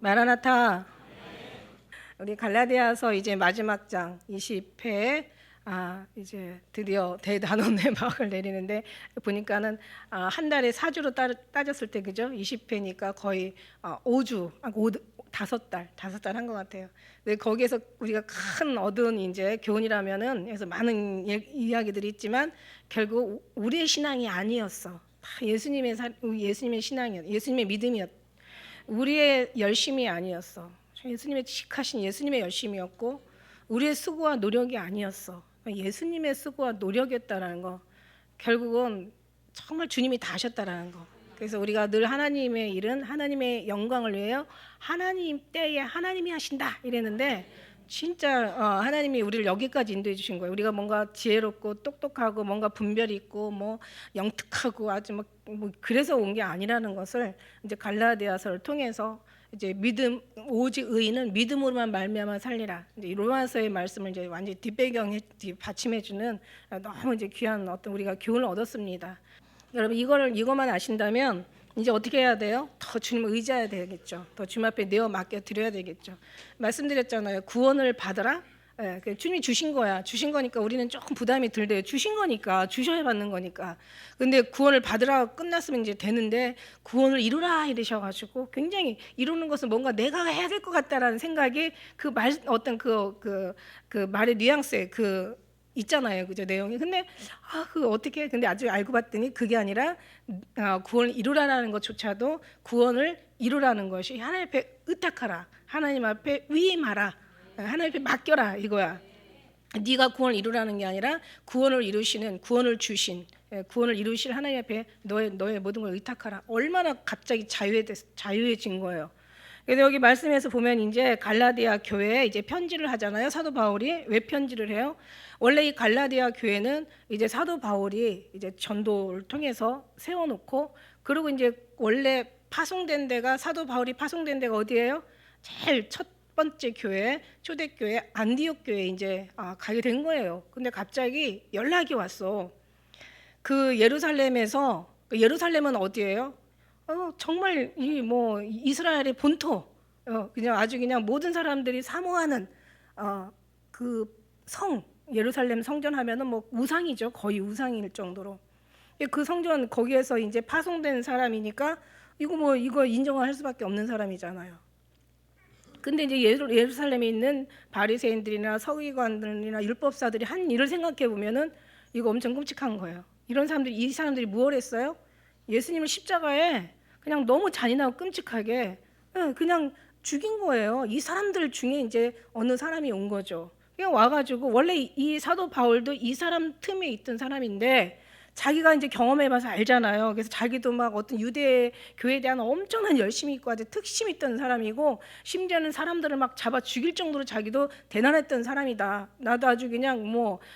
마라나타. 우리 갈라디아서 이제 마지막 장 20회 이제 드디어 대단원의 막을 내리는데 보니까는 한 달에 4주로 따졌을 때 그죠? 20회니까 거의 5주, 5달 한 것 같아요. 근데 거기에서 우리가 큰 얻은 이제 교훈이라면은 그래서 많은 이야기들이 있지만 결국 우리의 신앙이 아니었어. 예수님의 신앙이었, 예수님의 믿음이었. 우리의 열심이 아니었어. 예수님의 직하신 예수님의 열심이었고 우리의 수고와 노력이 아니었어. 예수님의 수고와 노력이었다라는 거. 결국은 정말 주님이 다 하셨다라는 거. 그래서 우리가 늘 하나님의 일은 하나님의 영광을 위하여 하나님 때에 하나님이 하신다 이랬는데 진짜 하나님이 우리를 여기까지 인도해 주신 거예요. 우리가 뭔가 지혜롭고 똑똑하고 뭔가 분별이 있고 뭐 영특하고 아주 뭐 그래서 온 게 아니라는 것을 이제 갈라디아서를 통해서 이제 믿음 오직 의인은 믿음으로만 말미암아 살리라. 이제 이 로마서의 말씀을 이제 완전히 뒷배경에 받침해 주는 너무 이제 귀한 어떤 우리가 교훈을 얻었습니다. 여러분 이거만 아신다면 이제 어떻게 해야 돼요? 더 주님을 의지해야 되겠죠. 더 주님 앞에 내어 맡겨 드려야 되겠죠. 말씀드렸잖아요. 구원을 받으라. 주님이 주신 거야. 주신 거니까 우리는 조금 부담이 들대요. 주신 거니까 주셔야 받는 거니까. 근데 구원을 받으라 끝났으면 이제 되는데 구원을 이루라 이러셔가지고 굉장히 이루는 것은 뭔가 내가 해야 될 것 같다라는 생각이 그 말 어떤 그 말의 뉘앙스에 있잖아요, 그죠 내용이. 근데 그 어떻게? 근데 아주 알고 봤더니 그게 아니라 구원을 이루라는 것조차도 구원을 이루라는 것이 하나님 앞에 의탁하라, 하나님 앞에 위임하라, 하나님 앞에 맡겨라 이거야. 네가 구원을 이루라는 게 아니라 구원을 이루시는 구원을 주신 구원을 이루실 하나님 앞에 너의 모든 걸 의탁하라. 얼마나 갑자기 자유해진 거예요. 그래서 여기 말씀에서 보면 이제 갈라디아 교회에 이제 편지를 하잖아요. 사도 바울이 왜 편지를 해요? 원래 이 갈라디아 교회는 이제 사도 바울이 이제 전도를 통해서 세워놓고 그리고 이제 원래 파송된 데가 사도 바울이 파송된 데가 어디예요? 제일 첫 번째 교회, 초대교회 안디옥 교회에 이제 가게 된 거예요. 근데 갑자기 연락이 왔어. 그 예루살렘에서 예루살렘은 어디예요? 정말 이스라엘의 본토, 그냥 아주 그냥 모든 사람들이 사모하는 그 예루살렘 성전 하면은 뭐 우상이죠. 거의 우상일 정도로. 그 성전 거기에서 이제 파송된 사람이니까 이거 인정할 수밖에 없는 사람이잖아요. 근데 이제 예루살렘에 있는 바리새인들이나 서기관들이나 율법사들이 한 일을 생각해 보면은 이거 엄청 끔찍한 거예요. 이 사람들이 무엇을 했어요? 예수님을 십자가에 그냥 너무 잔인하고 끔찍하게 그냥 죽인 거예요. 이 사람들 중에 이제 어느 사람이 온 거죠. 그냥 와가지고 원래 이 사도 바울도 이 사람 틈에 있던 사람인데 자기가 이제 경험해봐서 알잖아요. 그래서 자기도 막 어떤 유대 교회에 대한 엄청난 열심이 있고 아주 특심이 있던 사람이고 심지어는 사람들을 막 잡아 죽일 정도로 자기도 대단했던 사람이다. 나도 아주 그냥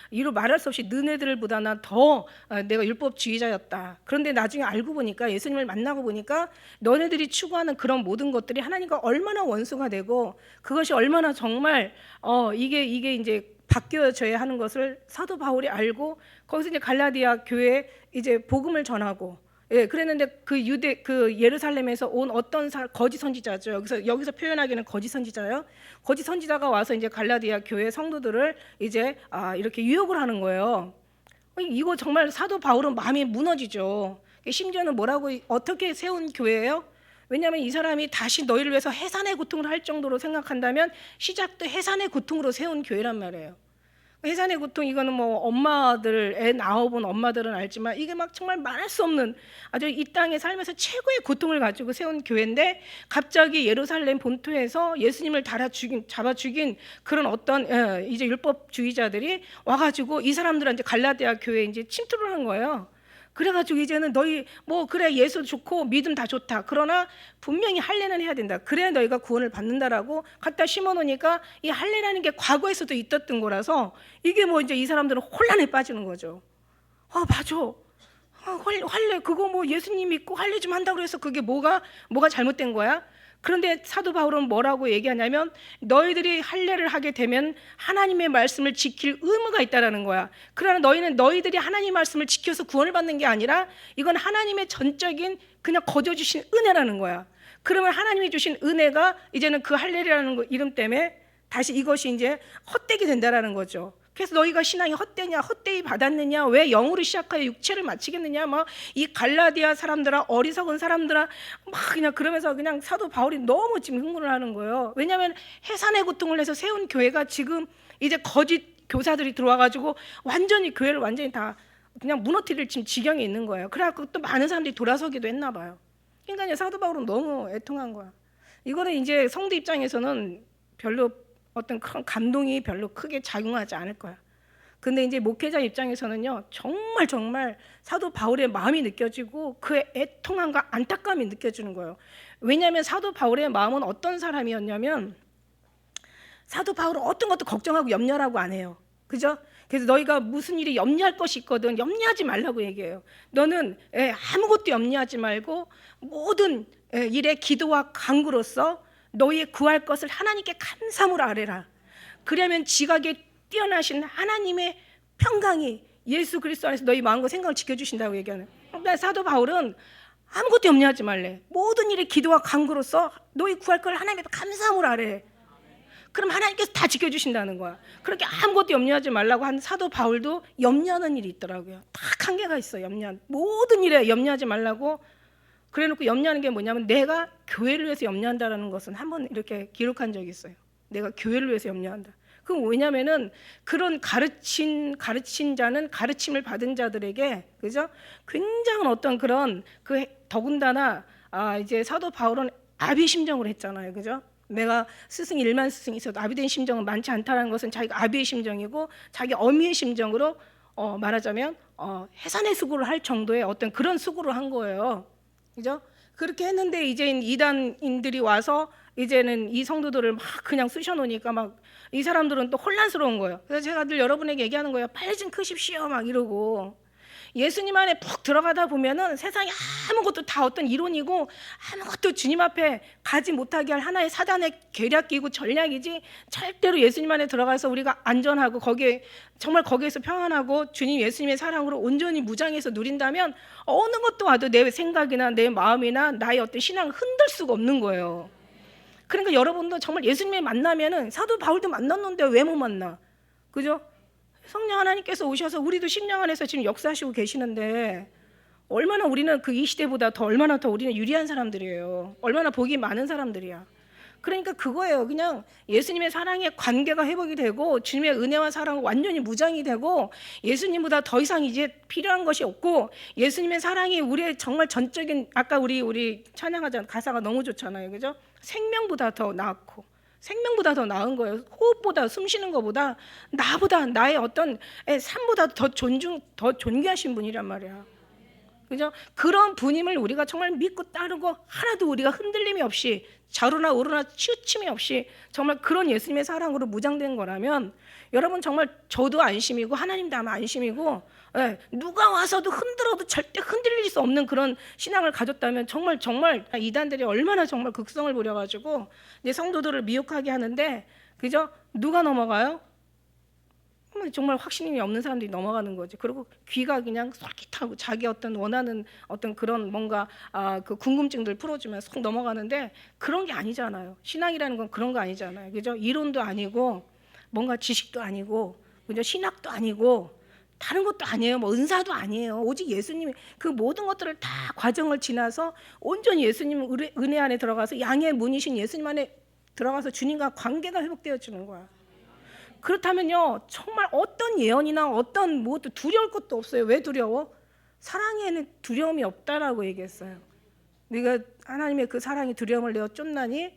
이루 말할 수 없이 너네들보다 나 더 내가 율법주의자였다. 그런데 나중에 알고 보니까 예수님을 만나고 보니까 너네들이 추구하는 그런 모든 것들이 하나님과 얼마나 원수가 되고 그것이 얼마나 정말 이게 이제 바뀌어져야 하는 것을 사도 바울이 알고 거기서 이제 갈라디아 교회에 이제 복음을 전하고 그랬는데 그 예루살렘에서 온 어떤 거짓 선지자죠. 여기서 표현하기는 거짓 선지자예요. 거짓 선지자가 와서 이제 갈라디아 교회 성도들을 이제 이렇게 유혹을 하는 거예요. 이거 정말 사도 바울은 마음이 무너지죠. 심지어는 어떻게 세운 교회예요? 왜냐하면 이 사람이 다시 너희를 위해서 해산의 고통을 할 정도로 생각한다면 시작도 해산의 고통으로 세운 교회란 말이에요. 해산의 고통 이거는 애 낳아본 엄마들은 알지만 이게 막 정말 말할 수 없는 아주 이 땅에 살면서 최고의 고통을 가지고 세운 교회인데 갑자기 예루살렘 본토에서 예수님을 잡아 죽인 그런 어떤 이제 율법주의자들이 와가지고 이 사람들한테 갈라디아 교회에 이제 침투를 한 거예요. 그래가지고 이제는 너희 그래 예수 좋고 믿음 다 좋다. 그러나 분명히 할례는 해야 된다. 그래야 너희가 구원을 받는다라고 갖다 심어놓으니까 이 할례라는 게 과거에서도 있었던 거라서 이게 이제 이 사람들은 혼란에 빠지는 거죠. 맞아. 할례 그거 예수님 믿고 할례 좀 한다고 해서 그게 뭐가 잘못된 거야? 그런데 사도 바울은 뭐라고 얘기하냐면 너희들이 할례를 하게 되면 하나님의 말씀을 지킬 의무가 있다라는 거야. 그러나 너희들이 하나님의 말씀을 지켜서 구원을 받는 게 아니라 이건 하나님의 전적인 그냥 거저 주신 은혜라는 거야. 그러면 하나님이 주신 은혜가 이제는 그 할례라는 이름 때문에 다시 이것이 이제 헛되게 된다라는 거죠. 그래서 너희가 신앙이 헛되냐, 헛되이 받았느냐, 왜 영으로 시작하여 육체를 마치겠느냐, 막 이 갈라디아 사람들아, 어리석은 사람들아, 막 그냥 그러면서 그냥 사도 바울이 너무 지금 흥분을 하는 거예요. 왜냐하면 해산의 고통을 해서 세운 교회가 지금 이제 거짓 교사들이 들어와가지고 완전히 교회를 완전히 다 그냥 무너뜨릴 지금 지경에 있는 거예요. 그래갖고 또 많은 사람들이 돌아서기도 했나 봐요. 그러니까 사도 바울은 너무 애통한 거야. 이거는 이제 성도 입장에서는 별로 어떤 그런 감동이 별로 크게 작용하지 않을 거야. 근데 이제 목회자 입장에서는요, 정말 사도 바울의 마음이 느껴지고 그의 애통함과 안타까움이 느껴지는 거예요. 왜냐하면 사도 바울의 마음은 어떤 사람이었냐면, 사도 바울은 어떤 것도 걱정하고 염려하고 안 해요. 그죠? 그래서 너희가 무슨 일이 염려할 것이 있거든 염려하지 말라고 얘기해요. 너는 아무것도 염려하지 말고 모든 일에 기도와 간구로서 너희의 구할 것을 하나님께 감사함으로 아뢰라. 그러면 지각에 뛰어나신 하나님의 평강이 예수 그리스도 안에서 너희 마음과 생각을 지켜주신다고 얘기하는. 그러니까 사도 바울은 아무것도 염려하지 말래. 모든 일에 기도와 간구로서 너희 구할 걸 하나님께 감사함으로 아뢰. 그럼 하나님께서 다 지켜주신다는 거야. 그렇게 아무것도 염려하지 말라고 한 사도 바울도 염려하는 일이 있더라고요. 딱 한계가 있어. 모든 일에 염려하지 말라고 그래놓고 염려하는 게 뭐냐면 내가 교회를 위해서 염려한다라는 것은 한번 이렇게 기록한 적이 있어요. 내가 교회를 위해서 염려한다. 그럼 왜냐면은 그런 가르친 자는 가르침을 받은 자들에게 그죠? 굉장한 어떤 그런 그 더군다나 이제 사도 바울은 아비의 심정으로 했잖아요. 그죠? 내가 스승 1만 스승이 있어도 아비된 심정은 많지 않다는 것은 자기가 아비의 심정이고 자기 어미의 심정으로 말하자면 해산의 수고를 할 정도의 어떤 그런 수고를 한 거예요. 그죠? 그렇게 했는데 이제 이단인들이 와서 이제는 이 성도들을 막 그냥 쑤셔놓으니까 막 이 사람들은 또 혼란스러운 거예요. 그래서 제가 늘 여러분에게 얘기하는 거예요. 빨리 좀 크십시오 막 이러고. 예수님 안에 푹 들어가다 보면은 세상에 아무것도 다 어떤 이론이고 아무것도 주님 앞에 가지 못하게 할 하나의 사단의 계략이고 전략이지 절대로 예수님 안에 들어가서 우리가 안전하고 거기에서 평안하고 주님 예수님의 사랑으로 온전히 무장해서 누린다면 어느 것도 와도 내 생각이나 내 마음이나 나의 어떤 신앙을 흔들 수가 없는 거예요. 그러니까 여러분도 정말 예수님을 만나면은 사도 바울도 만났는데 왜 못 만나? 그죠? 성령 하나님께서 오셔서 우리도 심령 안에서 지금 역사하시고 계시는데 얼마나 우리는 이 시대보다 얼마나 더 우리는 유리한 사람들이에요. 얼마나 복이 많은 사람들이야. 그러니까 그거예요. 그냥 예수님의 사랑의 관계가 회복이 되고 주님의 은혜와 사랑은 완전히 무장이 되고 예수님보다 더 이상 이제 필요한 것이 없고 예수님의 사랑이 우리의 정말 전적인 아까 우리 찬양하자 가사가 너무 좋잖아요. 그죠? 생명보다 더 낫고 생명보다 더 나은 거예요. 호흡보다 숨쉬는 것보다 나보다 나의 어떤 삶보다 더 존귀하신 분이란 말이야. 그죠? 그런 분임을 우리가 정말 믿고 따르고 하나도 우리가 흔들림이 없이 좌로나 우로나 치우침이 없이 정말 그런 예수님의 사랑으로 무장된 거라면 여러분 정말 저도 안심이고 하나님도 아마 안심이고 누가 와서도 흔들어도 절대 흔들릴 수 없는 그런 신앙을 가졌다면 정말 이단들이 얼마나 정말 극성을 부려가지고 이제 성도들을 미혹하게 하는데 그죠? 누가 넘어가요? 정말 확신이 없는 사람들이 넘어가는 거지. 그리고 귀가 그냥 솔깃하고 자기 어떤 원하는 어떤 그런 뭔가 그 궁금증들 풀어주면 쏙 넘어가는데 그런 게 아니잖아요. 신앙이라는 건 그런 거 아니잖아요. 그죠? 이론도 아니고 뭔가 지식도 아니고 그죠? 신학도 아니고 다른 것도 아니에요. 뭐 은사도 아니에요. 오직 예수님이 그 모든 것들을 다 과정을 지나서 온전히 예수님 은혜 안에 들어가서 양의 문이신 예수님 안에 들어가서 주님과 관계가 회복되어지는 거야. 그렇다면요 정말 어떤 예언이나 어떤 뭐도 두려울 것도 없어요. 왜 두려워? 사랑에는 두려움이 없다라고 얘기했어요. 네가 하나님의 그 사랑이 두려움을 내어 쫓나니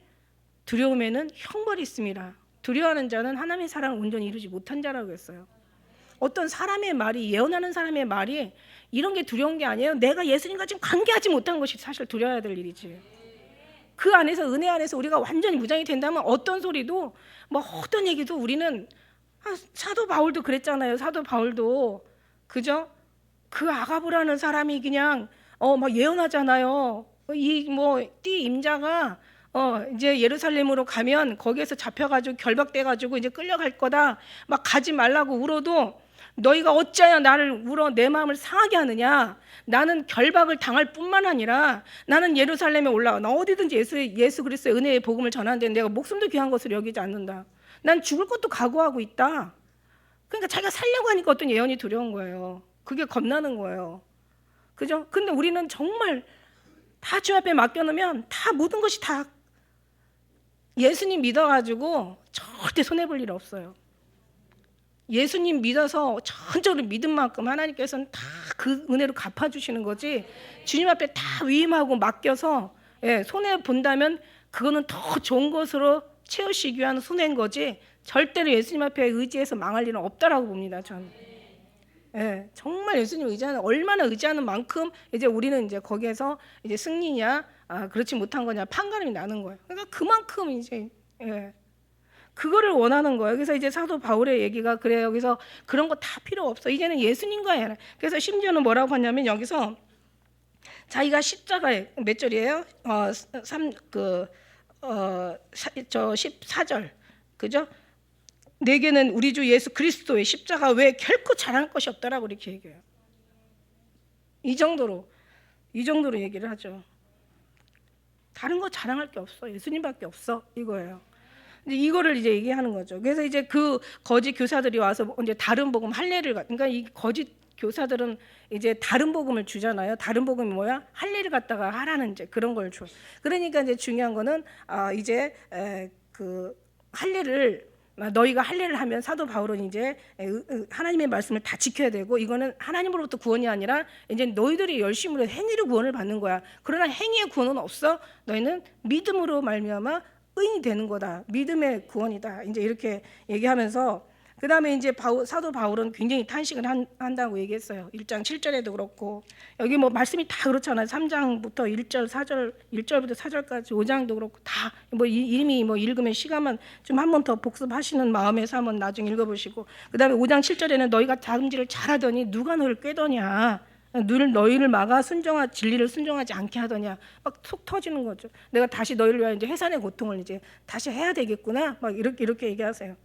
두려움에는 형벌이 있습니다. 두려워하는 자는 하나님의 사랑을 온전히 이루지 못한 자라고 했어요. 어떤 사람의 말이 예언하는 사람의 말이 이런 게 두려운 게 아니에요. 내가 예수님과 지금 관계하지 못한 것이 사실 두려워야 될 일이지. 그 안에서 은혜 안에서 우리가 완전히 무장이 된다면 어떤 소리도 뭐 어떤 얘기도 우리는 사도 바울도 그랬잖아요. 사도 바울도 그죠? 그 아가브라는 사람이 그냥 막 예언하잖아요. 이 뭐 띠 임자가 이제 예루살렘으로 가면 거기에서 잡혀가지고 결박돼가지고 이제 끌려갈 거다. 막 가지 말라고 울어도 너희가 어찌하여 나를 울어 내 마음을 상하게 하느냐? 나는 결박을 당할 뿐만 아니라 나는 예루살렘에 올라가 나 어디든지 예수 그리스도의 은혜의 복음을 전하는데 내가 목숨도 귀한 것으로 여기지 않는다. 난 죽을 것도 각오하고 있다. 그러니까 자기가 살려고 하니까 어떤 예언이 두려운 거예요. 그게 겁나는 거예요. 그죠? 근데 우리는 정말 다 주 앞에 맡겨놓으면 다 모든 것이 다 예수님 믿어가지고 절대 손해볼 일 없어요. 예수님 믿어서 전적으로 믿은 만큼 하나님께서는 다 그 은혜로 갚아주시는 거지, 주님 앞에 다 위임하고 맡겨서 손해 본다면 그거는 더 좋은 것으로 채우시기 위한 손해인 거지 절대로 예수님 앞에 의지해서 망할 일은 없다라고 봅니다. 저는. 정말 예수님 의지하는, 얼마나 의지하는 만큼 이제 우리는 이제 거기에서 이제 승리냐 그렇지 못한 거냐 판가름이 나는 거예요. 그러니까 그만큼 이제 그거를 원하는 거예요. 그래서 이제 사도 바울의 얘기가 그래요. 여기서 그런 거 다 필요 없어. 이제는 예수님과의. 그래서 심지어는 뭐라고 하냐면 여기서 자기가 십자가에 몇 절이에요? 14절. 그죠? 내게는 우리 주 예수 그리스도의 십자가 외에 결코 자랑할 것이 없다라고 이렇게 얘기해요. 이 정도로 얘기를 하죠. 다른 거 자랑할 게 없어. 예수님밖에 없어. 이거예요. 이제 이거를 이제 얘기하는 거죠. 그래서 이제 그 거짓 교사들이 와서 이제 다른 복음 할례를, 그러니까 이 거짓 교사들은 이제 다른 복음을 주잖아요. 다른 복음이 뭐야? 할례를 갖다가 하라는 이제 그런 걸 줘. 그러니까 이제 중요한 거는 이제 그 할례를, 너희가 할례를 하면 사도 바울은 이제 하나님의 말씀을 다 지켜야 되고, 이거는 하나님으로부터 구원이 아니라 이제 너희들이 열심으로 행위로 구원을 받는 거야. 그러나 행위의 구원은 없어. 너희는 믿음으로 말미암아 의인이 되는 거다. 믿음의 구원이다. 이제 이렇게 얘기하면서 그 다음에 이제 사도 바울은 굉장히 탄식을 한다고 얘기했어요. 1장 7절에도 그렇고, 여기 뭐 말씀이 다 그렇잖아요. 3장부터 1절, 4절, 1절부터 4절까지 5장도 그렇고 다 뭐 이미 뭐 읽으면 시간만 좀 한 번 더 복습하시는 마음에서 한번 나중에 읽어보시고, 그 다음에 5장 7절에는 너희가 다름질을 잘하더니 누가 너를 꾀더냐? 너희를 막아 진리를 순종하지 않게 하더냐? 막 속 터지는 거죠. 내가 다시 너희를 위하여 이제 해산의 고통을 이제 다시 해야 되겠구나. 막 이렇게 얘기하세요.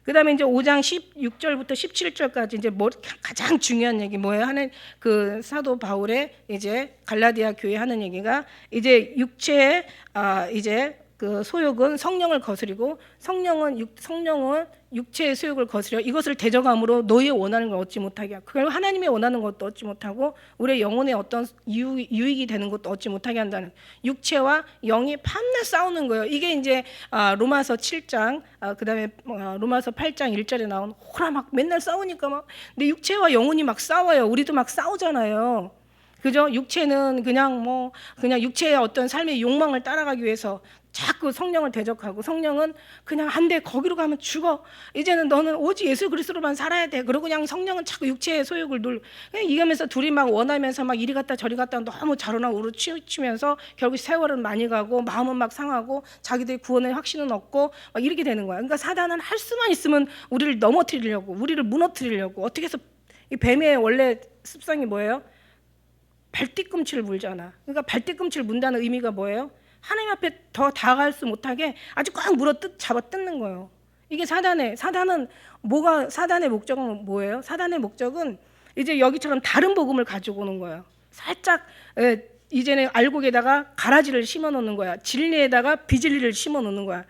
그다음에 이제 5장 16절부터 17절까지 이제 가장 중요한 얘기 뭐예요? 하는 그 사도 바울의 이제 갈라디아 교회 하는 얘기가, 이제 육체의 이제 그 소욕은 성령을 거스리고 성령은 육체의 소욕을 거스려 이것을 대적함으로 너희의 원하는 걸 얻지 못하게 하고, 그걸 하나님의 원하는 것도 얻지 못하고 우리의 영혼의 어떤 유익이 되는 것도 얻지 못하게 한다는, 육체와 영이 밤낮 싸우는 거예요. 이게 이제 로마서 7장 그다음에 로마서 8장 1절에 나온 호라 막 맨날 싸우니까 막, 근데 육체와 영혼이 막 싸워요. 우리도 막 싸우잖아요. 그죠? 육체는 그냥 육체의 어떤 삶의 욕망을 따라가기 위해서 자꾸 성령을 대적하고, 성령은 그냥 안 돼, 거기로 가면 죽어, 이제는 너는 오직 예수 그리스도로만 살아야 돼. 그러고 그냥 성령은 자꾸 육체의 소욕을 그냥 이러면서 둘이 막 원하면서 막 이리 갔다 저리 갔다 너무 좌로나 우로 치우치면서 결국 세월은 많이 가고 마음은 막 상하고 자기들이 구원의 확신은 없고 막 이렇게 되는 거야. 그러니까 사단은 할 수만 있으면 우리를 넘어뜨리려고, 우리를 무너뜨리려고. 어떻게 해서 이 뱀의 원래 습성이 뭐예요? 발뒤꿈치를 물잖아. 그러니까 발뒤꿈치를 문다는 의미가 뭐예요? 하나님 앞에 더 다가갈 수 못하게 아주 꽉 잡아 뜯는 거예요. 이게 사단의 목적은 뭐예요? 사단의 목적은 이제 여기처럼 다른 복음을 가지고 오는 거예요. 살짝 이제는 알곡에다가 가라지를 심어 놓는 거야. 진리에다가 비진리를 심어 놓는 거야.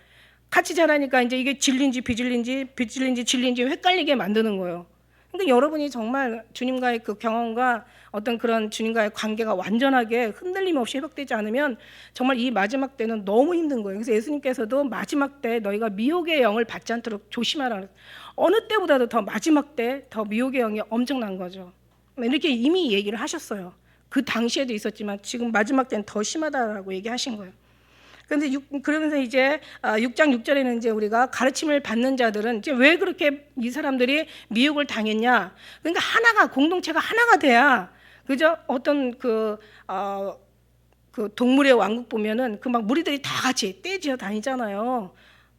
같이 자라니까 이제 이게 진리인지 비진리인지 진리인지 헷갈리게 만드는 거예요. 그러니까 여러분이 정말 주님과의 그 경험과 어떤 그런 주님과의 관계가 완전하게 흔들림 없이 회복되지 않으면 정말 이 마지막 때는 너무 힘든 거예요. 그래서 예수님께서도 마지막 때 너희가 미혹의 영을 받지 않도록 조심하라. 어느 때보다도 더 마지막 때 더 미혹의 영이 엄청난 거죠. 이렇게 이미 얘기를 하셨어요. 그 당시에도 있었지만 지금 마지막 때는 더 심하다라고 얘기하신 거예요. 그러면서 이제 6장 6절에는 이제 우리가 가르침을 받는 자들은 이제 왜 그렇게 이 사람들이 미혹을 당했냐? 그러니까 공동체가 하나가 돼야, 그죠? 어떤 그 동물의 왕국 보면은 그 막 무리들이 다 같이 떼지어 다니잖아요.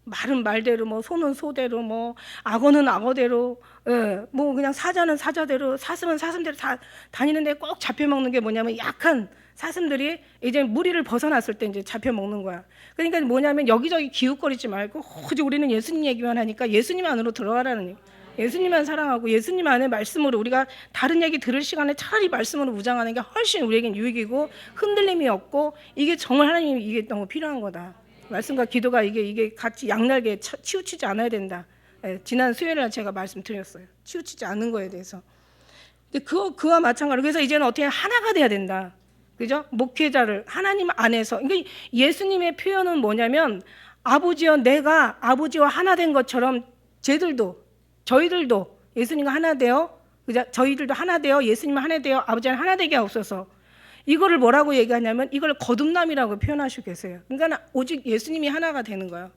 말은 말대로, 뭐 소는 소대로, 뭐 악어는 악어대로, 뭐 그냥 사자는 사자대로, 사슴은 사슴대로 다 다니는데 꼭 잡혀 먹는 게 뭐냐면 약한 사슴들이 이제 무리를 벗어났을 때 이제 잡혀 먹는 거야. 그러니까 뭐냐면 여기저기 기웃거리지 말고 오직 우리는 예수님 얘기만 하니까 예수님 안으로 들어가라는 얘기. 예수님만 사랑하고 예수님 안에 말씀으로 우리가 다른 얘기 들을 시간에 차라리 말씀으로 무장하는 게 훨씬 우리에겐 유익이고 흔들림이 없고 이게 정말 하나님이 이게 너무 필요한 거다. 말씀과 기도가 이게 같이 양날개 치우치지 않아야 된다. 지난 수요일에 제가 말씀드렸어요. 치우치지 않는 거에 대해서. 근데 그와 마찬가지로 그래서 이제는 어떻게 하나가 돼야 된다. 그죠? 목회자를 하나님 안에서. 그러니까 예수님의 표현은 뭐냐면 아버지여 내가 아버지와 하나 된 것처럼 저희들도 예수님과 하나 되어 저희들도 하나 되어 예수님과 하나 되어 아버지와 하나 되게 하옵소서. 이거를 뭐라고 얘기하냐면 이걸 거듭남이라고 표현하시고 계세요. 그러니까 오직 예수님이 하나가 되는 거예요.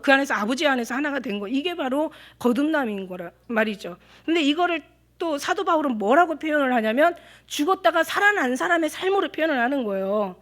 그 안에서 아버지 안에서 하나가 된 거. 이게 바로 거듭남인 거라 말이죠. 근데 이거를 또 사도 바울은 뭐라고 표현을 하냐면 죽었다가 살아난 사람의 삶으로 표현을 하는 거예요.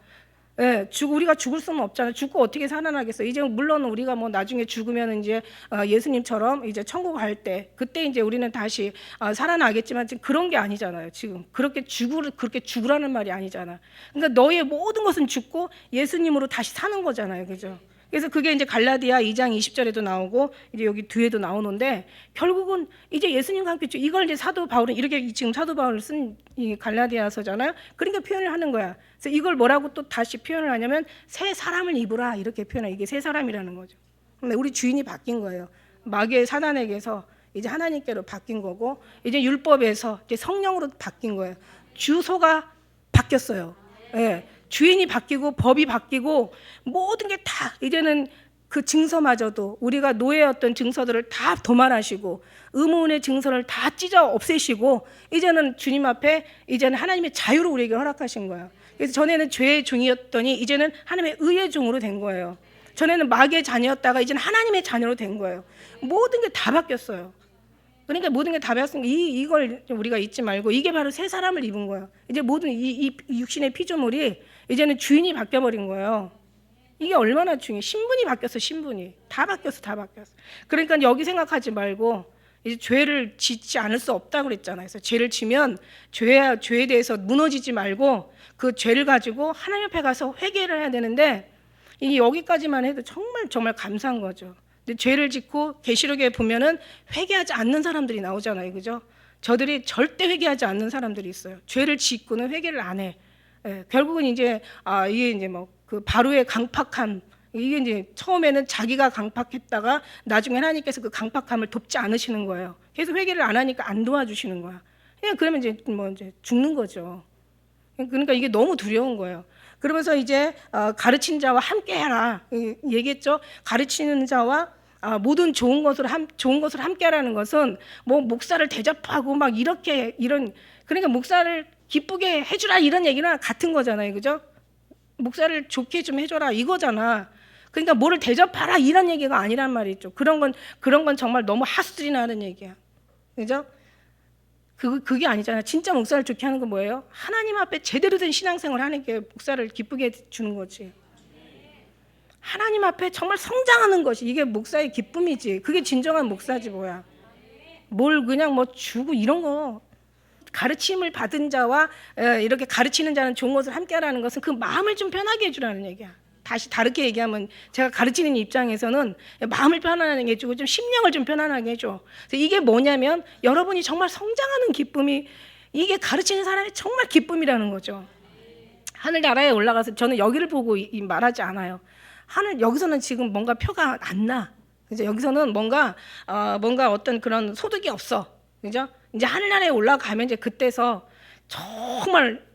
예, 우리가 죽을 수는 없잖아요. 죽고 어떻게 살아나겠어요? 이제 물론 우리가 뭐 나중에 죽으면 이제 예수님처럼 이제 천국 갈 때 그때 이제 우리는 다시 살아나겠지만 지금 그런 게 아니잖아요. 지금 그렇게 죽으라는 말이 아니잖아. 그러니까 너의 모든 것은 죽고 예수님으로 다시 사는 거잖아요, 그죠? 그래서 그게 이제 갈라디아 2장 20절에도 나오고 이제 여기 뒤에도 나오는데 결국은 이제 예수님과 함께 이걸 이제 사도 바울은 이렇게 지금 사도 바울을 쓴 이 갈라디아서잖아요. 그러니까 표현을 하는 거야. 그래서 이걸 뭐라고 또 다시 표현을 하냐면 새 사람을 입으라 이렇게 표현해. 이게 새 사람이라는 거죠. 근데 우리 주인이 바뀐 거예요. 마귀의 사단에게서 이제 하나님께로 바뀐 거고 이제 율법에서 이제 성령으로 바뀐 거예요. 주소가 바뀌었어요. 예. 주인이 바뀌고 법이 바뀌고 모든 게 다 이제는 그 증서마저도 우리가 노예였던 증서들을 다 도말하시고 의문의 증서를 다 찢어 없애시고 이제는 주님 앞에 이제는 하나님의 자유를 우리에게 허락하신 거예요. 그래서 전에는 죄의 종이었더니 이제는 하나님의 의의 종으로 된 거예요. 전에는 마귀의 자녀였다가 이제는 하나님의 자녀로 된 거예요. 모든 게 다 바뀌었어요. 그러니까 모든 게 다 바뀌었으니까 이걸 우리가 잊지 말고 이게 바로 새 사람을 입은 거예요. 이제 모든 이 육신의 피조물이 이제는 주인이 바뀌어버린 거예요. 이게 얼마나 중요해. 신분이 바뀌었어. 신분이 다 바뀌었어. 그러니까 여기 생각하지 말고 이제 죄를 짓지 않을 수 없다고 그랬잖아요. 그래서 죄를 지면 죄에 대해서 무너지지 말고 그 죄를 가지고 하나님 앞에 가서 회개를 해야 되는데 이게 여기까지만 해도 정말 감사한 거죠. 근데 죄를 짓고 계시록에 보면은 회개하지 않는 사람들이 나오잖아요. 그죠? 저들이 절대 회개하지 않는 사람들이 있어요. 죄를 짓고는 회개를 안 해. 예, 결국은 이제 이게 이제 뭐 그 바로의 강팍함 이게 이제 처음에는 자기가 강팍했다가 나중에 하나님께서 그 강팍함을 돕지 않으시는 거예요. 그래서 회개를 안 하니까 안 도와주시는 거야. 그냥 그러면 이제 죽는 거죠. 그러니까 이게 너무 두려운 거예요. 그러면서 이제 가르친 자와 함께해라 얘기했죠. 가르치는 자와 모든 좋은 것을 함께하라는 것은 뭐 목사를 대접하고 막 이런 그러니까 목사를 기쁘게 해주라 이런 얘기랑 같은 거잖아요, 그죠? 목사를 좋게 좀 해줘라 이거잖아. 그러니까 뭐를 대접하라 이런 얘기가 아니란 말이죠. 그런 건 정말 너무 하수들이 나는 얘기야, 그죠? 그게 아니잖아요. 진짜 목사를 좋게 하는 건 뭐예요? 하나님 앞에 제대로 된 신앙생활을 하는 게 목사를 기쁘게 주는 거지. 하나님 앞에 정말 성장하는 것이 이게 목사의 기쁨이지. 그게 진정한 목사지 뭐야. 뭘 그냥 뭐 주고 이런 거. 가르침을 받은 자와 이렇게 가르치는 자는 좋은 것을 함께 하라는 것은 그 마음을 좀 편하게 해주라는 얘기야. 다시 다르게 얘기하면 제가 가르치는 입장에서는 마음을 편안하게 해주고 좀 심령을 좀 편안하게 해줘. 그래서 이게 뭐냐면 여러분이 정말 성장하는 기쁨이 이게 가르치는 사람의 정말 기쁨이라는 거죠. 하늘나라에 올라가서 저는 여기를 보고 말하지 않아요. 여기서는 지금 뭔가 표가 안 나. 그죠? 여기서는 뭔가 어떤 그런 소득이 없어. 그죠? 이제 하늘나라에 올라가면 이제 그때서 정말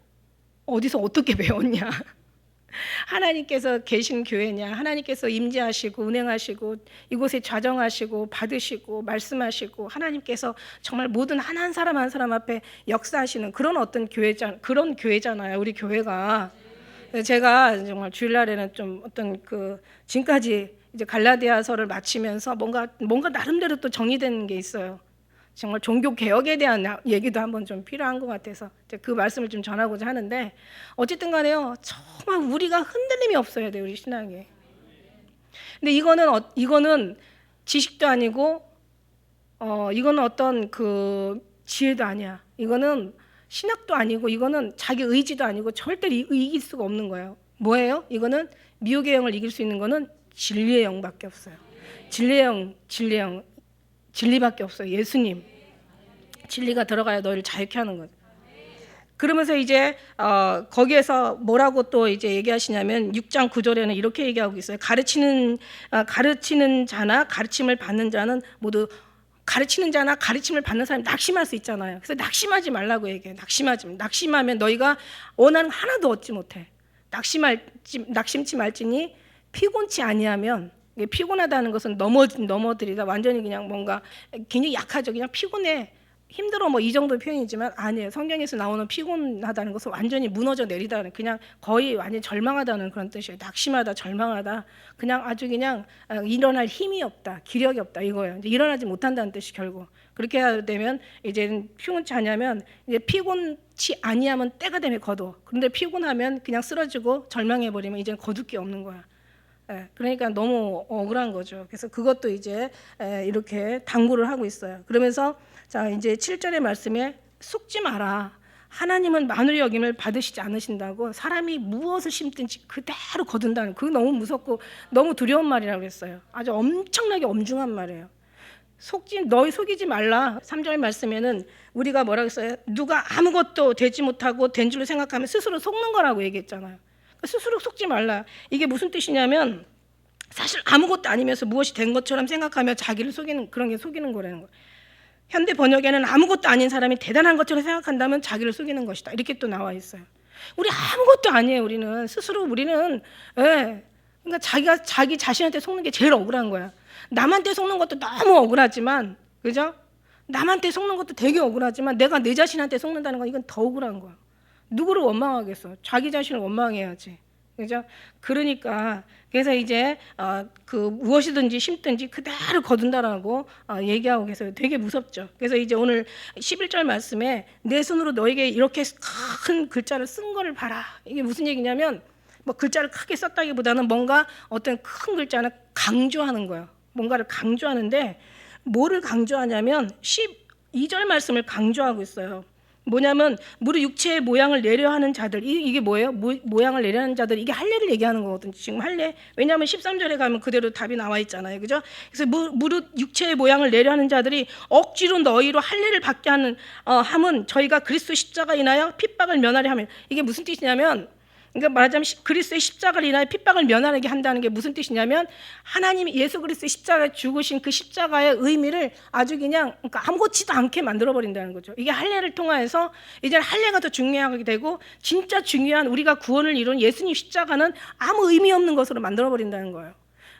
어디서 어떻게 배웠냐. 하나님께서 계신 교회냐, 하나님께서 임재하시고 운행하시고 이곳에 좌정하시고 받으시고 말씀하시고 하나님께서 정말 모든 한 사람 한 사람 앞에 역사하시는 그런 어떤 그런 교회잖아요. 우리 교회가. 제가 정말 주일날에는 좀 어떤 지금까지 이제 갈라디아서를 마치면서 뭔가 나름대로 또 정리되는 게 있어요. 정말 종교 개혁에 대한 얘기도 한번 좀 필요한 것 같아서 그 말씀을 좀 전하고자 하는데 어쨌든 간에요. 정말 우리가 흔들림이 없어야 돼요. 우리 신앙에. 근데 이거는 지식도 아니고 이거는 어떤 지혜도 아니야. 이거는 신학도 아니고 이거는 자기 의지도 아니고 절대 이길 수가 없는 거예요. 뭐예요? 이거는 미혹의 영을 이길 수 있는 거는 진리의 영밖에 없어요. 진리의 영. 진리밖에 없어요. 예수님. 진리가 들어가야 너희를 자유케 하는 거죠. 그러면서 이제 거기에서 뭐라고 또 이제 얘기하시냐면 6장 9절에는 이렇게 얘기하고 있어요. 가르치는 자나 가르침을 받는 자는 모두 가르치는 자나 가르침을 받는 사람이 낙심할 수 있잖아요. 그래서 낙심하지 말라고 얘기해요. 낙심하면 너희가 원하는 하나도 얻지 못해. 낙심치 말지니 피곤치 아니하면, 피곤하다는 것은 넘어들이다. 완전히 그냥 뭔가 굉장히 약하죠. 그냥 피곤해, 힘들어, 뭐 이 정도의 표현이지만 아니에요. 성경에서 나오는 피곤하다는 것은 완전히 무너져 내리다는, 그냥 거의 완전히 절망하다는 그런 뜻이에요. 낙심하다, 절망하다, 그냥 아주 그냥 일어날 힘이 없다, 기력이 없다, 이거예요. 이제 일어나지 못한다는 뜻이 결국. 그렇게 되면 이제 피곤치 아니하면, 이제 피곤치 아니하면 때가 되면 거둬. 그런데 피곤하면 그냥 쓰러지고 절망해 버리면 이제 거둘 게 없는 거야. 그러니까 너무 억울한 거죠. 그래서 그것도 이제 이렇게 당부를 하고 있어요. 그러면서 자, 이제 7절의 말씀에 속지 마라. 하나님은 만유의 여김을 받으시지 않으신다고. 사람이 무엇을 심든지 그대로 거둔다는, 그거 너무 무섭고 너무 두려운 말이라고 했어요. 아주 엄청나게 엄중한 말이에요. 너희 속이지 말라. 3절 말씀에는 우리가 뭐라고 했어요? 누가 아무것도 되지 못하고 된 줄로 생각하면 스스로 속는 거라고 얘기했잖아요. 스스로 속지 말라. 이게 무슨 뜻이냐면 사실 아무것도 아니면서 무엇이 된 것처럼 생각하며 자기를 속이는, 그런 게 속이는 거라는 거예요. 현대 번역에는 아무것도 아닌 사람이 대단한 것처럼 생각한다면 자기를 속이는 것이다, 이렇게 또 나와 있어요. 우리 아무것도 아니에요. 우리는 그러니까 자기 자신한테 속는 게 제일 억울한 거야. 남한테 속는 것도 너무 억울하지만, 그죠? 남한테 속는 것도 되게 억울하지만 내가 내 자신한테 속는다는 건 이건 더 억울한 거야. 누구를 원망하겠어? 자기 자신을 원망해야지, 그죠? 그러니까 그래서 이제 무엇이든지 심든지 그대로 거둔다라고 얘기하고 계세요. 되게 무섭죠. 그래서 이제 오늘 11절 말씀에 내 손으로 너에게 이렇게 큰 글자를 쓴 거를 봐라. 이게 무슨 얘기냐면, 뭐 글자를 크게 썼다기보다는 뭔가 어떤 큰 글자는 강조하는 거예요. 뭔가를 강조하는데, 뭐를 강조하냐면 12절 말씀을 강조하고 있어요. 뭐냐면 무릇 육체의 모양을 내려 하는 자들, 이게 뭐예요? 모양을 내려 하는 자들, 이게 할례를 얘기하는 거거든요. 지금 할례. 왜냐하면 13절에 가면 그대로 답이 나와 있잖아요. 그죠? 그래서 무릇 육체의 모양을 내려 하는 자들이 억지로 너희로 할례를 받게 함은 저희가 그리스도 십자가 인하여 핍박을 면하려 하면, 이게 무슨 뜻이냐면, 그러니까 말하자면 그리스도의 십자가를 인하여 핍박을 면하게 한다는 게 무슨 뜻이냐면, 하나님이 예수 그리스도의 십자가에 죽으신 그 십자가의 의미를 아주 그냥, 그러니까 아무렇지도 않게 만들어 버린다는 거죠. 이게 할례를 통해서 이제 할례가 더 중요하게 되고, 진짜 중요한 우리가 구원을 이룬 예수님 십자가는 아무 의미 없는 것으로 만들어 버린다는 거예요.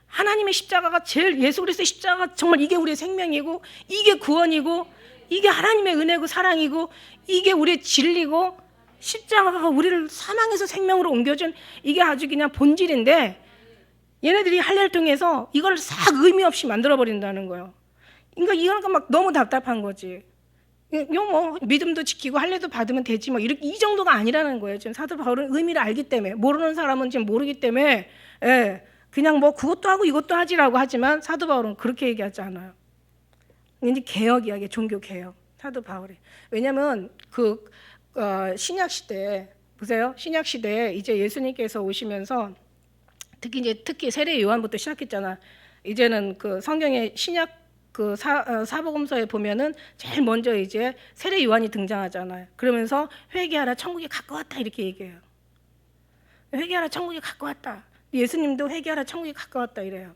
하나님의 십자가가 제일, 예수 그리스도의 십자가가 정말 이게 우리의 생명이고, 이게 구원이고, 이게 하나님의 은혜고 사랑이고, 이게 우리의 진리고, 십자가가 우리를 사망에서 생명으로 옮겨준, 이게 아주 그냥 본질인데, 얘네들이 할례를 통해서 이걸 싹 의미 없이 만들어 버린다는 거예요. 그러니까 이거가 막 너무 답답한 거지. 이거 뭐 믿음도 지키고 할례도 받으면 되지 뭐 이 정도가 아니라는 거예요. 지금 사도 바울은 의미를 알기 때문에, 모르는 사람은 지금 모르기 때문에 그냥 뭐 그것도 하고 이것도 하지라고 하지만, 사도 바울은 그렇게 얘기하지 않아요. 이제 개혁이야, 이게 종교 개혁. 사도 바울이. 왜냐하면 신약 시대 보세요. 신약 시대에 이제 예수님께서 오시면서 특히 세례 요한부터 시작했잖아. 이제는 그 성경의 신약 사복음서에 보면은 제일 먼저 이제 세례 요한이 등장하잖아요. 그러면서 회개하라, 천국이 가까웠다, 이렇게 얘기해요. 회개하라, 천국이 가까웠다. 예수님도 회개하라, 천국이 가까웠다 이래요.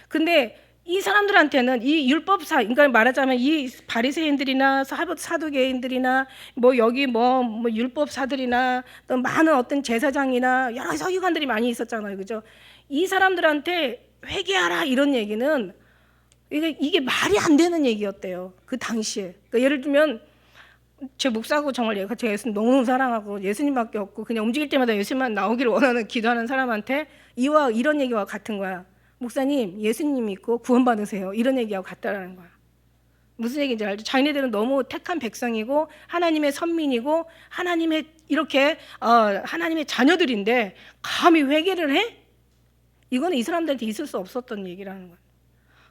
근데 이 사람들한테는 이 율법사, 그러니까 말하자면 이 바리새인들이나 사두개인들이나 뭐 여기 뭐 율법사들이나 또 많은 어떤 제사장이나 여러 서기관들이 많이 있었잖아요, 그죠? 이 사람들한테 회개하라 이런 얘기는 이게 말이 안 되는 얘기였대요, 그 당시에. 그러니까 예를 들면 제 목사하고 정말 제가 예수님 너무 사랑하고 예수님밖에 없고 그냥 움직일 때마다 예수님만 나오기를 원하는 기도하는 사람한테 이런 얘기와 같은 거야. 목사님, 예수님 믿고 구원받으세요, 이런 얘기하고 같다라는 거야. 무슨 얘기인지 알죠? 자기네들은 너무 택한 백성이고 하나님의 선민이고 하나님의 이렇게 하나님의 자녀들인데 감히 회개를 해? 이거는 이 사람들한테 있을 수 없었던 얘기라는 거야.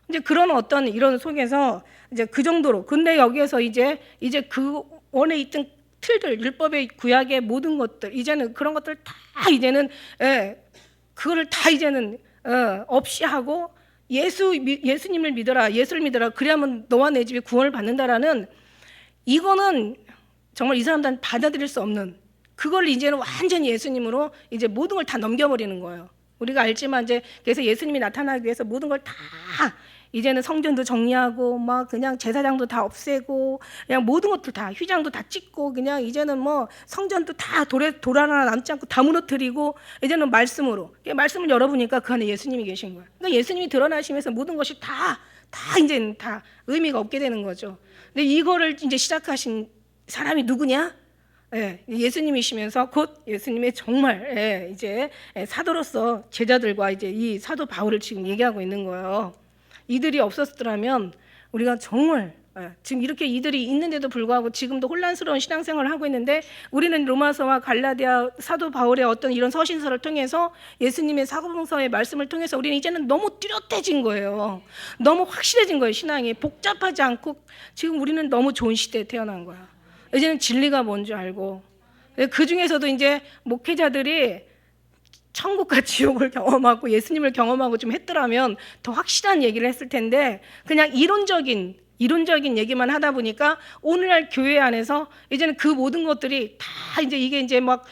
이제 그런 어떤 이런 속에서 이제 그 정도로, 근데 여기에서 이제 그 원에 있던 틀들, 율법의 구약의 모든 것들, 이제는 그런 것들 다 이제는 그거를 다 이제는 없이 하고 예수님을 믿어라, 예수를 믿어라, 그래야만 너와 내 집이 구원을 받는다라는, 이거는 정말 이 사람들은 받아들일 수 없는, 그걸 이제는 완전히 예수님으로 이제 모든 걸 다 넘겨버리는 거예요. 우리가 알지만 이제 그래서 예수님이 나타나기 위해서 모든 걸 다 이제는 성전도 정리하고 막 그냥 제사장도 다 없애고 그냥 모든 것들 다 휘장도 다 찢고 그냥 이제는 뭐 성전도 다 돌 하나 남지 않고 다 무너뜨리고 이제는 말씀으로, 말씀을 열어보니까 그 안에 예수님이 계신 거예요. 그러니까 예수님이 드러나시면서 모든 것이 다 이제 다 의미가 없게 되는 거죠. 근데 이거를 이제 시작하신 사람이 누구냐? 예수님이시면서 곧 예수님의 정말 이제 사도로서 제자들과 이제 이 사도 바울을 지금 얘기하고 있는 거예요. 이들이 없었더라면 우리가 정말 지금 이렇게 이들이 있는데도 불구하고 지금도 혼란스러운 신앙생활을 하고 있는데, 우리는 로마서와 갈라디아 사도 바울의 어떤 이런 서신서를 통해서 예수님의 사도서의 말씀을 통해서 우리는 이제는 너무 뚜렷해진 거예요. 너무 확실해진 거예요. 신앙이 복잡하지 않고 지금 우리는 너무 좋은 시대에 태어난 거야. 이제는 진리가 뭔지 알고, 그 중에서도 이제 목회자들이 천국과 지옥을 경험하고 예수님을 경험하고 좀 했더라면 더 확실한 얘기를 했을 텐데, 그냥 이론적인 얘기만 하다 보니까 오늘날 교회 안에서 이제는 그 모든 것들이 다 이제 이게 이제 막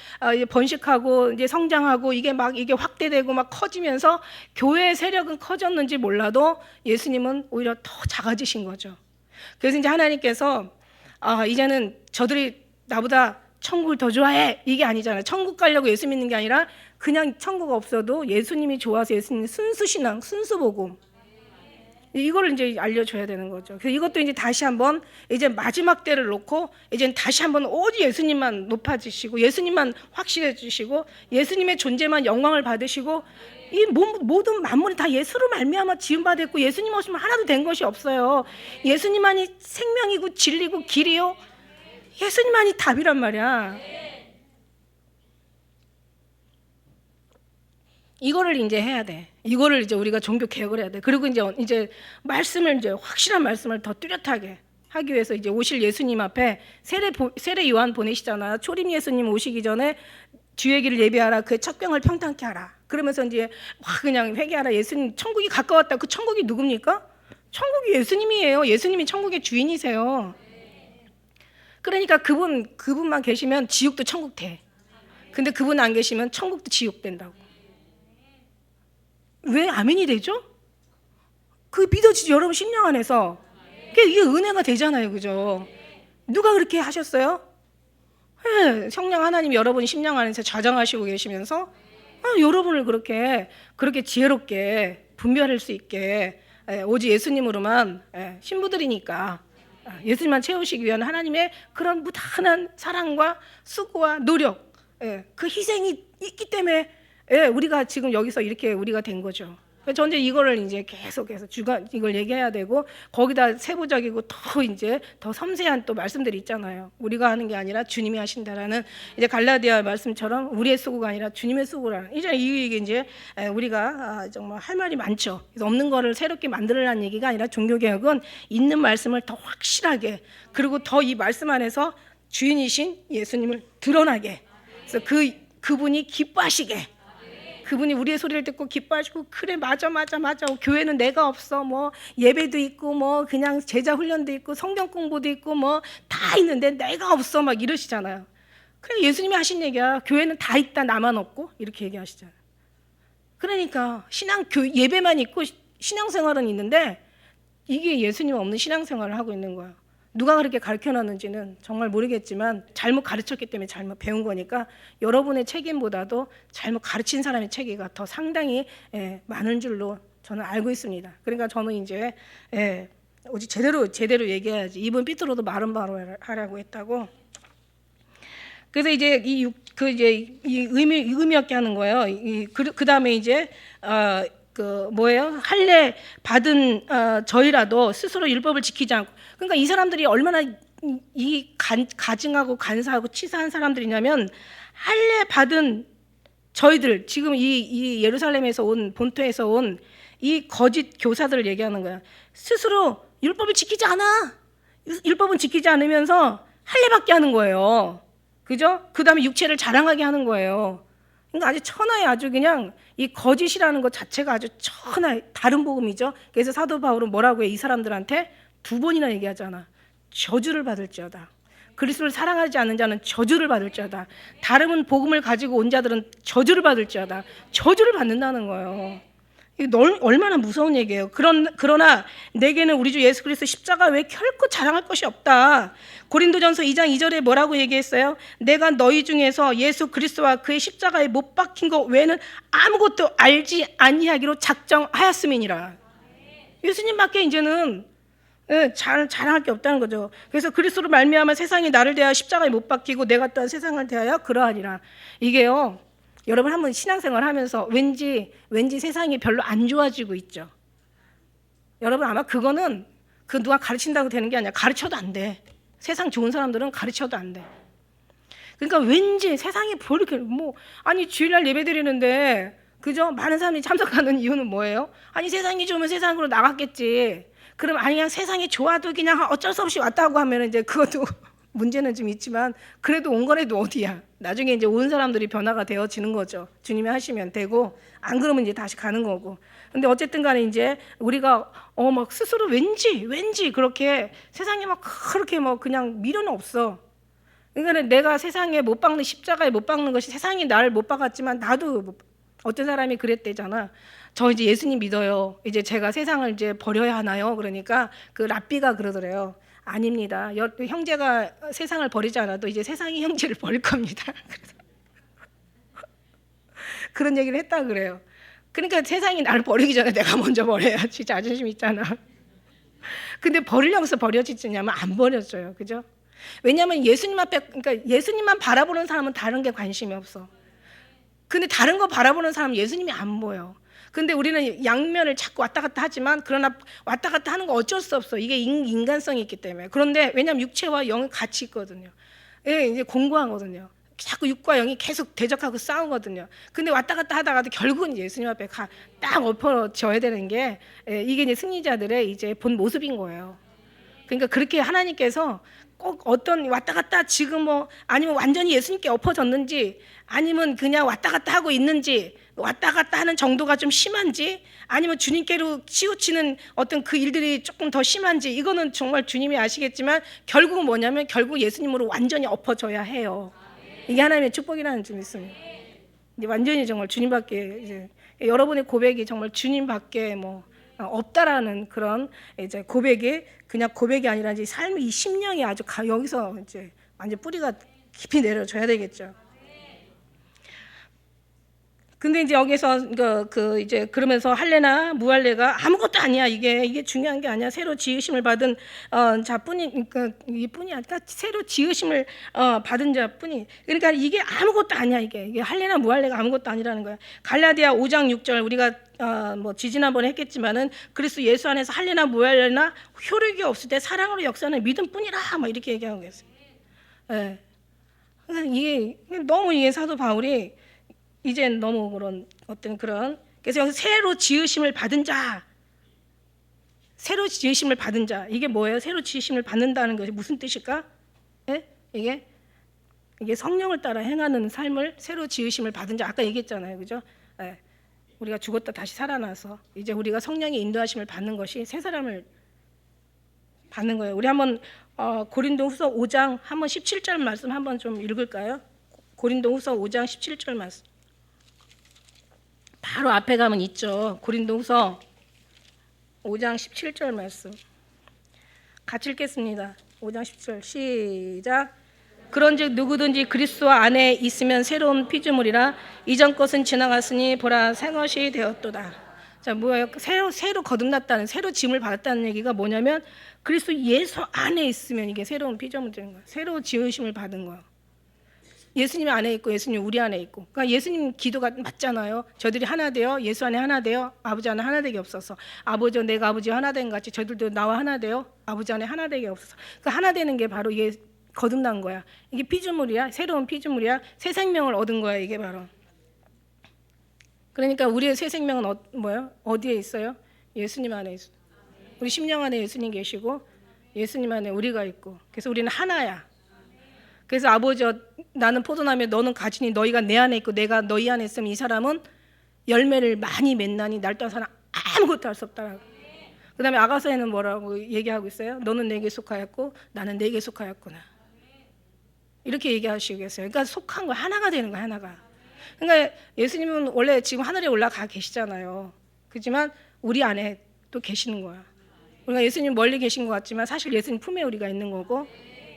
번식하고 이제 성장하고 이게 확대되고 막 커지면서 교회의 세력은 커졌는지 몰라도 예수님은 오히려 더 작아지신 거죠. 그래서 이제 하나님께서 이제는 저들이 나보다 천국을 더 좋아해, 이게 아니잖아요. 천국 가려고 예수 믿는 게 아니라 그냥 천국 없어도 예수님이 좋아서 예수님 순수신앙, 순수복음, 이거를 이제 알려줘야 되는 거죠. 그래서 이것도 이제 다시 한번 이제 마지막 때를 놓고 이제 다시 한번 오직 예수님만 높아지시고 예수님만 확실해지시고 예수님의 존재만 영광을 받으시고, 이 모든 만물이 다 예수로 말미암아 지음받았고 예수님 없으면 하나도 된 것이 없어요. 예수님만이 생명이고 진리고 길이요, 예수님만이 답이란 말이야. 이거를 이제 해야 돼. 이거를 이제 우리가 종교 개혁을 해야 돼. 그리고 이제 말씀을 이제 확실한 말씀을 더 뚜렷하게 하기 위해서 이제 오실 예수님 앞에 세례 요한 보내시잖아. 초림 예수님 오시기 전에 주의 길을 예비하라, 그의 척병을 평탄케 하라. 그러면서 이제 그냥 회개하라. 예수님 천국이 가까웠다. 그 천국이 누굽니까? 천국이 예수님이에요. 예수님이 천국의 주인이세요. 그러니까 그분만 계시면 지옥도 천국 돼. 근데 그분 안 계시면 천국도 지옥 된다고. 왜 아멘이 되죠? 그 믿어지죠, 여러분 심령 안에서. 이게 은혜가 되잖아요, 그죠? 누가 그렇게 하셨어요? 성령 하나님 여러분 심령 안에서 좌정하시고 계시면서 여러분을 그렇게 지혜롭게 분별할 수 있게 오직 예수님으로만, 신부들이니까 예수님만 채우시기 위한 하나님의 그런 무한한 사랑과 수고와 노력, 그 희생이 있기 때문에 우리가 지금 여기서 이렇게 우리가 된 거죠. 저는 이제 이거를 이제 계속해서 이걸 얘기해야 되고, 거기다 세부적이고 더 섬세한 또 말씀들이 있잖아요. 우리가 하는 게 아니라 주님이 하신다라는, 이제 갈라디아 말씀처럼 우리의 수고가 아니라 주님의 수고라는, 이제 이게 이제 우리가 정말 할 말이 많죠. 그래서 없는 거를 새롭게 만들으라는 얘기가 아니라, 종교개혁은 있는 말씀을 더 확실하게, 그리고 더 이 말씀 안에서 주인이신 예수님을 드러나게, 그래서 그분이 기뻐하시게, 그분이 우리의 소리를 듣고 기뻐하시고, 그래 맞아 교회는 내가 없어, 뭐 예배도 있고 뭐 그냥 제자 훈련도 있고 성경 공부도 있고 뭐 다 있는데 내가 없어 막 이러시잖아요. 그래 예수님이 하신 얘기야. 교회는 다 있다 나만 없고, 이렇게 얘기하시잖아요. 그러니까 예배만 있고 신앙생활은 있는데, 이게 예수님 없는 신앙생활을 하고 있는 거야. 누가 그렇게 가르쳐놨는지는 정말 모르겠지만 잘못 가르쳤기 때문에 잘못 배운 거니까, 여러분의 책임보다도 잘못 가르친 사람의 책임이 더 상당히 많은 줄로 저는 알고 있습니다. 그러니까 저는 이제 오직 제대로 얘기해야지. 입은 삐뚤어도 말은 바로 하라고 했다고. 그래서 이제 이 의미 없게 하는 거예요. 그 다음에 이제 할례 받은 저희라도 스스로 율법을 지키지 않고, 그러니까 이 사람들이 얼마나 가증하고 간사하고 치사한 사람들이냐면, 할례 받은 저희들, 지금 이 예루살렘에서 온, 본토에서 온 이 거짓 교사들을 얘기하는 거야. 스스로 율법을 지키지 않아. 율법은 지키지 않으면서 할례받게 하는 거예요. 그죠? 그 다음에 육체를 자랑하게 하는 거예요. 그러니까 아주 천하의 아주 그냥 이 거짓이라는 것 자체가 아주 천하의 다른 복음이죠. 그래서 사도 바울은 뭐라고 해? 이 사람들한테 2번이나 얘기하잖아. 저주를 받을지어다. 그리스도를 사랑하지 않는 자는 저주를 받을지어다. 다른 복음을 가지고 온 자들은 저주를 받을지어다. 저주를 받는다는 거예요. 이게 얼마나 무서운 얘기예요. 그러나 내게는 우리 주 예수 그리스도 십자가 외에 결코 자랑할 것이 없다. 고린도전서 2장 2절에 뭐라고 얘기했어요? 내가 너희 중에서 예수 그리스도와 그의 십자가에 못 박힌 것 외에는 아무것도 알지 아니하기로 작정하였음이니라. 예수님밖에 이제는 자랑할 게 없다는 거죠. 그래서 그리스도로 말미암아 세상이 나를 대하여 십자가에 못 박히고 내가 또한 세상을 대하여 그러하리라. 이게요, 여러분 한번 신앙생활 하면서 왠지 세상이 별로 안 좋아지고 있죠. 여러분 아마 그거는 그 누가 가르친다고 되는 게 아니라 가르쳐도 안 돼. 세상 좋은 사람들은 가르쳐도 안 돼. 그러니까 왠지 세상이 이렇게 아니 주일날 예배 드리는데 그죠? 많은 사람이 참석하는 이유는 뭐예요? 아니 세상이 좋으면 세상으로 나갔겠지. 그럼 아니 그냥 세상이 좋아도 그냥 어쩔 수 없이 왔다고 하면 이제 그것도 문제는 좀 있지만 그래도 온 거라도 어디야. 나중에 이제 온 사람들이 변화가 되어지는 거죠. 주님이 하시면 되고 안 그러면 이제 다시 가는 거고. 근데 어쨌든 간에 이제 우리가 막 스스로 왠지 그렇게 세상에 막 그렇게 그냥 미련은 없어. 그러니까 내가 세상에 못 박는 십자가에 못 박는 것이 세상이 나를 못 박았지만 나도 어떤 사람이 그랬대잖아. 저 이제 예수님 믿어요. 이제 제가 세상을 이제 버려야 하나요? 그러니까 그 랍비가 그러더래요. 아닙니다. 형제가 세상을 버리지 않아도 이제 세상이 형제를 버릴 겁니다. 그런 얘기를 했다 그래요. 그러니까 세상이 나를 버리기 전에 내가 먼저 버려야지. 자존심 있잖아. 근데 버리려고 해서 버려지냐면 안 버려져요. 그죠? 왜냐하면 예수님 앞에, 그러니까 예수님만 바라보는 사람은 다른 게 관심이 없어. 근데 다른 거 바라보는 사람은 예수님이 안 보여. 근데 우리는 양면을 자꾸 왔다 갔다 하지만 그러나 왔다 갔다 하는 거 어쩔 수 없어. 이게 인간성이 있기 때문에. 그런데 왜냐하면 육체와 영은 같이 있거든요. 예, 이제 공고하거든요. 자꾸 육과 영이 계속 대적하고 싸우거든요. 근데 왔다 갔다 하다가도 결국은 예수님 앞에 딱 엎어져야 되는 게 이게 이제 승리자들의 이제 본 모습인 거예요. 그러니까 그렇게 하나님께서 꼭 어떤 왔다 갔다 지금 아니면 완전히 예수님께 엎어졌는지 아니면 그냥 왔다 갔다 하고 있는지 왔다 갔다 하는 정도가 좀 심한지 아니면 주님께로 치우치는 어떤 그 일들이 조금 더 심한지 이거는 정말 주님이 아시겠지만 결국은 뭐냐면 결국 예수님으로 완전히 엎어져야 해요. 이게 하나님의 축복이라는 점 있습니다. 이제 완전히 정말 주님밖에 이제 여러분의 고백이 정말 주님밖에 없다라는 그런 이제 고백이 그냥 고백이 아니라 이제 삶의 이 심령이 아주 여기서 이제 완전 뿌리가 깊이 내려져야 되겠죠. 근데 이제 여기서 이제 그러면서 할례나 무할례가 아무것도 아니야. 이게 중요한 게 아니야. 새로 지으심을 받은 자뿐이 이뿐이 아니라 새로 지으심을 받은 자뿐이. 그러니까 이게 아무것도 아니야. 이게 할례나 무할례가 아무것도 아니라는 거야. 갈라디아 5장 6절 우리가 지지난번에 했겠지만은 그리스도 예수 안에서 할례나 무할례나 효력이 없을 때 사랑으로 역사하는 믿음뿐이라 막 이렇게 얘기하고 있어요. 예. 그러니까 이게 너무 이게 사도 바울이 이제 너무 그런 어떤 그런 그래서 여기서 새로 지으심을 받은 자, 새로 지으심을 받은 자 이게 뭐예요? 새로 지으심을 받는다는 것이 무슨 뜻일까? 예? 이게 성령을 따라 행하는 삶을 새로 지으심을 받은 자 아까 얘기했잖아요, 그죠? 예. 우리가 죽었다 다시 살아나서 이제 우리가 성령의 인도하심을 받는 것이 새 사람을 받는 거예요. 우리 한번 고린도후서 5장 한번 17절 말씀 한번 좀 읽을까요? 고린도후서 5장 17절 말씀. 바로 앞에 가면 있죠. 고린도후서 5장 17절 말씀. 같이 읽겠습니다. 5장 17절 시작. 그런즉 누구든지 그리스도 안에 있으면 새로운 피조물이라 이전 것은 지나갔으니 보라 새 것이 되었도다. 자, 뭐예요? 새로 거듭났다는 새로 지음을 받았다는 얘기가 뭐냐면 그리스도 예수 안에 있으면 이게 새로운 피조물이 되는 거예요. 새로 지으심을 받은 거예요. 예수님 안에 있고 예수님 우리 안에 있고. 그러니까 예수님 기도가 맞잖아요. 저들이 하나 되어 예수 안에 하나 되어 아버지 안에 하나 되게 없어서 아버지와 내가 아버지와 하나 된 같이 저들도 나와 하나 되어 아버지 안에 하나 되게 없어서. 그러니까 하나 되는 게 바로 이게 거듭난 거야. 이게 피조물이야. 새로운 피조물이야. 새 생명을 얻은 거야. 이게 바로. 그러니까 우리의 새 생명은 뭐예요? 어디에 있어요? 예수님 안에 있어. 우리 심령 안에 예수님 계시고 예수님 안에 우리가 있고. 그래서 우리는 하나야. 그래서 아버지여 나는 포도나무에 너는 가지니 너희가 내 안에 있고 내가 너희 안에 있으면 이 사람은 열매를 많이 맺나니 날 떠나서는 아무것도 할 수 없다라고. 그 다음에 아가서에는 뭐라고 얘기하고 있어요? 너는 내게 속하였고 나는 내게 속하였구나. 이렇게 얘기하시고 계세요. 그러니까 속한 거 하나가 되는 거야, 하나가. 그러니까 예수님은 원래 지금 하늘에 올라가 계시잖아요. 그렇지만 우리 안에 또 계시는 거야. 우리가 예수님 멀리 계신 것 같지만 사실 예수님 품에 우리가 있는 거고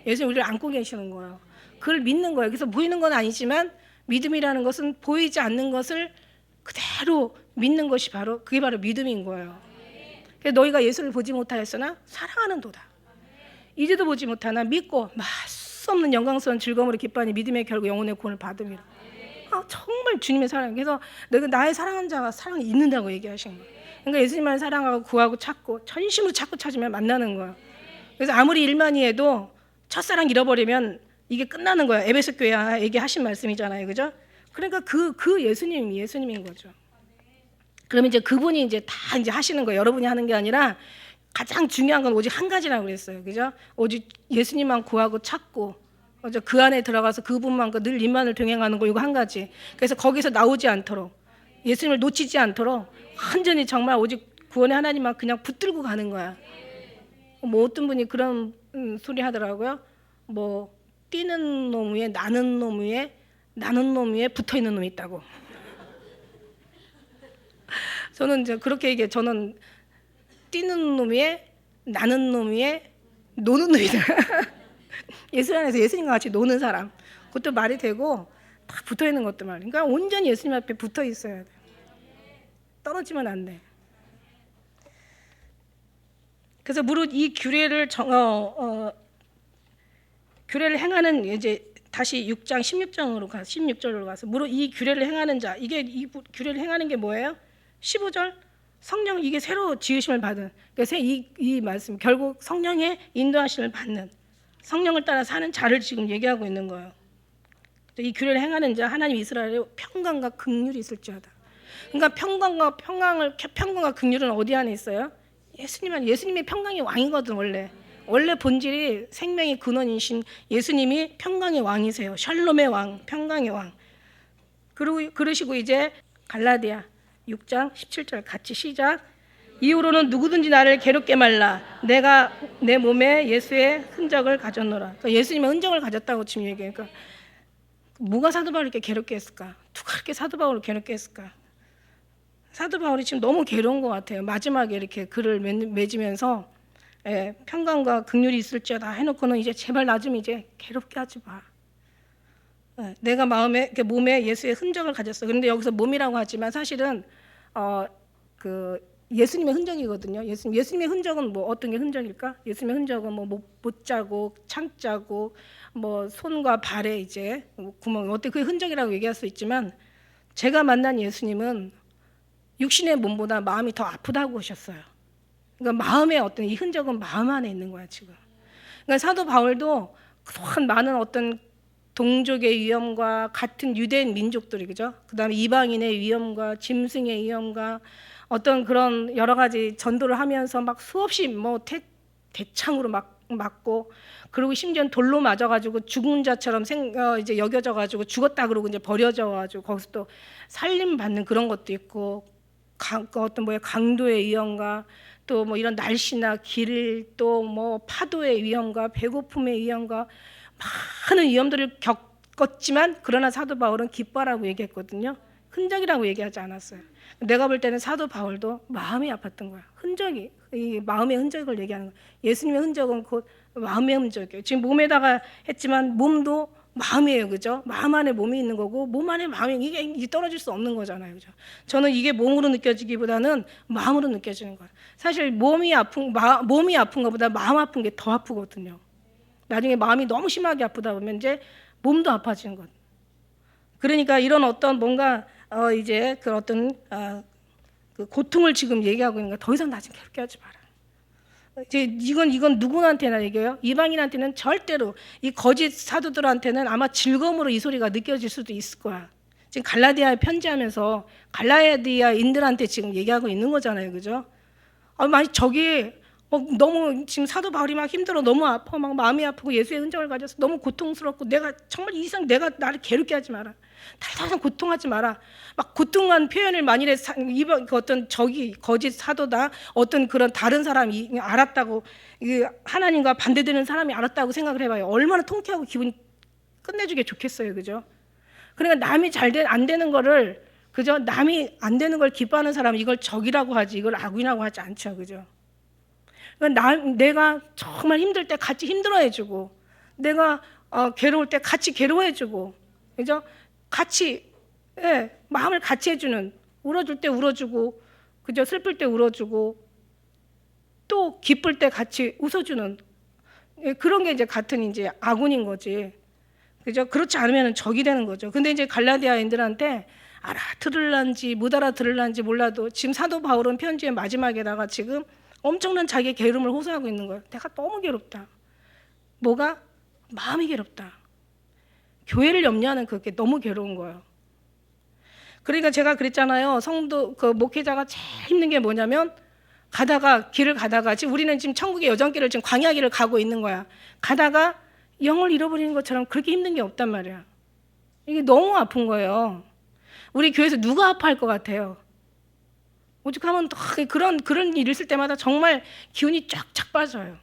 예수님 우리를 안고 계시는 거예요. 그걸 믿는 거예요. 그래서 보이는 건 아니지만 믿음이라는 것은 보이지 않는 것을 그대로 믿는 것이 바로 그게 바로 믿음인 거예요. 그래서 너희가 예수를 보지 못하였으나 사랑하는 도다. 이제도 보지 못하나 믿고 말수 없는 영광스러운 즐거움으로 기뻐하니 믿음의 결국 영혼의 구원을 받음이라. 정말 주님의 사랑. 그래서 내가 나의 사랑하는 자가 사랑이 있는다고 얘기하신 거예요. 그러니까 예수님만 사랑하고 구하고 찾고 전심으로 찾고 찾으면 만나는 거예요. 그래서 아무리 일만이 해도 첫사랑 잃어버리면 이게 끝나는 거예요. 에베소 교회에게 하신 말씀이잖아요, 그죠? 그러니까 그 예수님인 거죠. 그러면 이제 그분이 이제 다 이제 하시는 거예요. 여러분이 하는 게 아니라 가장 중요한 건 오직 한 가지라고 그랬어요, 그죠? 오직 예수님만 구하고 찾고 그 안에 들어가서 그분만 늘 입만을 동행하는 거 이거 한 가지. 그래서 거기서 나오지 않도록 예수님을 놓치지 않도록 완전히 정말 오직 구원의 하나님만 그냥 붙들고 가는 거야. 뭐 어떤 분이 그런 소리 하더라고요. 뭐 뛰는 놈 위에 나는 놈 위에 붙어 있는 놈이 있다고. 저는 이제 그렇게 얘기해. 저는 뛰는 놈 위에 나는 놈 위에 노는 놈이다. 예수 안에서 예수님과 같이 노는 사람. 그것도 말이 되고 다 붙어 있는 것도 말이에요. 그러니까 온전히 예수님 앞에 붙어 있어야 돼. 떨어지면 안 돼. 그래서 무릇 이 규례를 규례를 행하는 이제 다시 6장 16절로 가서 무릇 이 규례를 행하는 자 이게 이 규례를 행하는 게 뭐예요? 15절 성령 이게 새로 지으심을 받은 그래서 이 말씀 결국 성령의 인도하심을 받는 성령을 따라 사는 자를 지금 얘기하고 있는 거예요. 이 규례를 행하는 자 하나님 이스라엘에 평강과 긍휼이 있을지어다. 그러니까 평강과 긍휼은 어디 안에 있어요? 예수님 안에. 예수님이 평강의 왕이거든 원래 본질이 생명의 근원이신 예수님이 평강의 왕이세요. 샬롬의 왕, 평강의 왕. 그러시고 이제 갈라디아 6장 17절 같이 시작. 이후로는 누구든지 나를 괴롭게 말라. 내가 내 몸에 예수의 흔적을 가졌노라. 그러니까 예수님의 흔적을 가졌다고 지금 얘기해요. 그러니까 뭐가 사도 바울을 이렇게 괴롭게 했을까? 누가 이렇게 사도 바울을 괴롭게 했을까? 사도 바울이 지금 너무 괴로운 것 같아요. 마지막에 이렇게 글을 맺으면서 평강과 긍휼이 있을지어다 해놓고는 이제 제발 나 좀 이제 괴롭게 하지 마. 내가 몸에 예수의 흔적을 가졌어. 그런데 여기서 몸이라고 하지만 사실은 그 예수님의 흔적이거든요. 예수님의 흔적은 뭐 어떤 게 흔적일까? 예수님의 흔적은 뭐 못자국, 창자국, 뭐 손과 발에 이제 구멍 어때 그 흔적이라고 얘기할 수 있지만 제가 만난 예수님은 육신의 몸보다 마음이 더 아프다고 하셨어요. 그러니까 마음의 어떤 이 흔적은 마음 안에 있는 거야 지금. 그러니까 사도 바울도 그동안 많은 어떤 동족의 위험과 같은 유대인 민족들이 그죠? 그다음에 이방인의 위험과 짐승의 위험과 어떤 그런 여러 가지 전도를 하면서 막 수없이 뭐 대창으로 막 맞고 그리고 심지어 돌로 맞아가지고 죽은 자처럼 이제 여겨져가지고 죽었다 그러고 이제 버려져가지고 거기서 또 살림 받는 그런 것도 있고 어떤 강도의 위험과 또 뭐 이런 날씨나 길 또 뭐 파도의 위험과 배고픔의 위험과 많은 위험들을 겪었지만 그러나 사도 바울은 기뻐하라고 얘기했거든요. 흔적이라고 얘기하지 않았어요. 내가 볼 때는 사도 바울도 마음이 아팠던 거야. 흔적이 이 마음의 흔적을 얘기하는 거야. 예수님의 흔적은 곧 마음의 흔적이에요. 지금 몸에다가 했지만 몸도 마음이에요, 그죠? 마음 안에 몸이 있는 거고 몸 안에 마음이 이게 떨어질 수 없는 거잖아요, 그죠? 저는 이게 몸으로 느껴지기보다는 마음으로 느껴지는 거예요. 사실 몸이 아픈 것보다 마음 아픈 게 더 아프거든요. 나중에 마음이 너무 심하게 아프다 보면 이제 몸도 아파지는 것. 그러니까 이런 어떤 뭔가 이제 그 어떤 그 고통을 지금 얘기하고 있는 거 더 이상 나 좀 괴롭게 하지 마라. 이제 이건 누구한테나 얘기해요? 이방인한테는 절대로 이 거짓 사도들한테는 아마 즐거움으로 이 소리가 느껴질 수도 있을 거야. 지금 갈라디아에 편지하면서 갈라디아인들한테 지금 얘기하고 있는 거잖아요, 그죠? 만약 저기 너무 지금 사도 바울이 막 힘들어, 너무 아파, 막 마음이 아프고 예수의 흔적을 가져서 너무 고통스럽고 내가 정말 이 이상 내가 나를 괴롭게 하지 마라. 더 이상 고통하지 마라. 막 고통한 표현을 만일에 어떤 저기 거짓 사도다, 어떤 그런 다른 사람이 알았다고, 하나님과 반대되는 사람이 알았다고 생각을 해봐요. 얼마나 통쾌하고 기분이 끝내주게 좋겠어요, 그죠? 그러니까 남이 안 되는 거를, 그죠? 남이 안 되는 걸 기뻐하는 사람은 이걸 적이라고 하지, 이걸 악인이라고 하지 않죠, 그죠? 그러니까 내가 정말 힘들 때 같이 힘들어해주고, 내가 괴로울 때 같이 괴로워해주고, 그죠? 같이, 마음을 같이 해주는, 울어줄 때 울어주고, 그죠? 슬플 때 울어주고, 또 기쁠 때 같이 웃어주는, 그런 게 이제 같은 이제 아군인 거지, 그죠? 그렇지 않으면 적이 되는 거죠. 근데 이제 갈라디아인들한테 알아들을란지 못 알아들을란지 몰라도 지금 사도 바울은 편지의 마지막에다가 지금 엄청난 자기의 괴로움을 호소하고 있는 거예요. 내가 너무 괴롭다. 뭐가? 마음이 괴롭다. 교회를 염려하는 그게 너무 괴로운 거예요. 그러니까 제가 그랬잖아요. 성도 목회자가 제일 힘든 게 뭐냐면 길을 가다가 지금 우리는 지금 천국의 여정길을 지금 광야길을 가고 있는 거야. 가다가 영을 잃어버리는 것처럼 그렇게 힘든 게 없단 말이야. 이게 너무 아픈 거예요. 우리 교회에서 누가 아파할 것 같아요? 오죽하면 그런 일 있을 때마다 정말 기운이 쫙쫙 빠져요.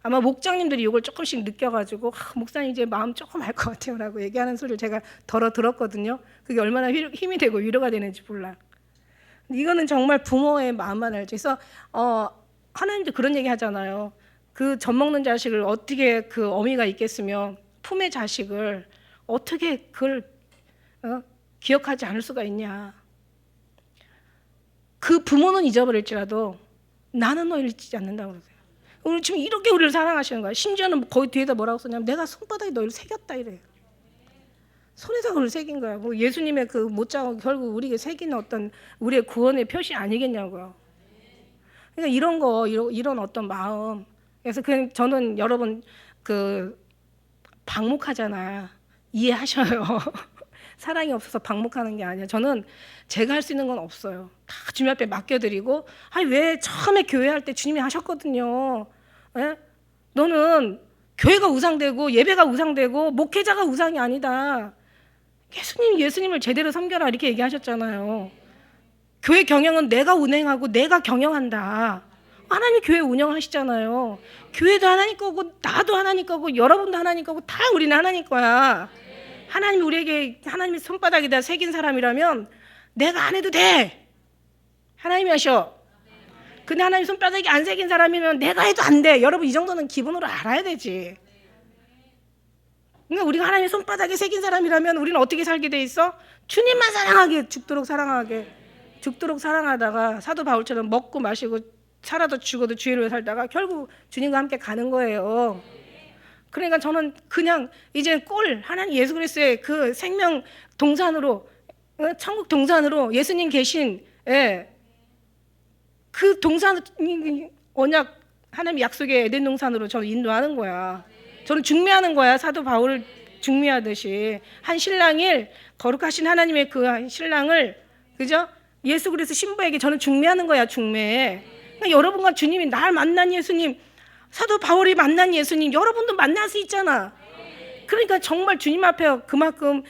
아마 목장님들이 이걸 조금씩 느껴가지고 목사님 이제 마음 조금 알 것 같아요 라고 얘기하는 소리를 제가 들었거든요. 그게 얼마나 힘이 되고 위로가 되는지 몰라. 이거는 정말 부모의 마음만 알죠. 그래서 하나님도 그런 얘기 하잖아요. 그 젖먹는 자식을 어떻게 그 어미가 있겠으며 품의 자식을 어떻게 그걸 기억하지 않을 수가 있냐. 그 부모는 잊어버릴지라도 나는 너를 잊지 않는다고 그러세요. 오늘 지금 이렇게 우리를 사랑하시는 거야. 심지어는 거기 뒤에다 뭐라고 썼냐면 내가 손바닥에 너를 새겼다 이래요. 손에다 그걸 새긴 거야. 뭐 예수님의 그 못자국 결국 우리에게 새긴 어떤 우리의 구원의 표시 아니겠냐고요. 그러니까 이런 어떤 마음. 그래서 저는 여러분 방목하잖아. 이해하셔요. 사랑이 없어서 방목하는 게 아니야. 저는 제가 할 수 있는 건 없어요. 다 주님 앞에 맡겨드리고, 왜 처음에 교회할 때 주님이 하셨거든요. 예? 너는 교회가 우상되고 예배가 우상되고 목회자가 우상이 아니다. 예수님을 제대로 섬겨라 이렇게 얘기하셨잖아요. 교회 경영은 내가 운행하고 내가 경영한다. 하나님이 교회 운영하시잖아요. 교회도 하나님 거고 나도 하나님 거고 여러분도 하나님 거고 다 우리는 하나님 거야. 하나님이 우리에게 하나님의 손바닥에다 새긴 사람이라면 내가 안 해도 돼. 하나님이 하셔. 근데 하나님 손바닥에 안 새긴 사람이면 내가 해도 안 돼. 여러분 이 정도는 기본으로 알아야 되지. 그러니까 우리가 하나님의 손바닥에 새긴 사람이라면 우리는 어떻게 살게 돼 있어? 주님만 사랑하게, 죽도록 사랑하다가 사도 바울처럼 먹고 마시고 살아도 죽어도 주의를 위해 살다가 결국 주님과 함께 가는 거예요. 그러니까 저는 그냥 이제 하나님 예수 그리스도의 그 생명 동산으로, 천국 동산으로 예수님 계신 그 동산 언약 하나님 약속의 에덴 동산으로 저는 인도하는 거야. 저는 중매하는 거야. 사도 바울을 중매하듯이 한 신랑을 거룩하신 하나님의 그 신랑을, 그죠? 예수 그리스도 신부에게 저는 중매하는 거야. 중매. 그러니까 여러분과 주님이 날 만난 예수님, 사도 바울이 만난 예수님, 여러분도 만날 수 있잖아. 그러니까 정말 주님 앞에 그만큼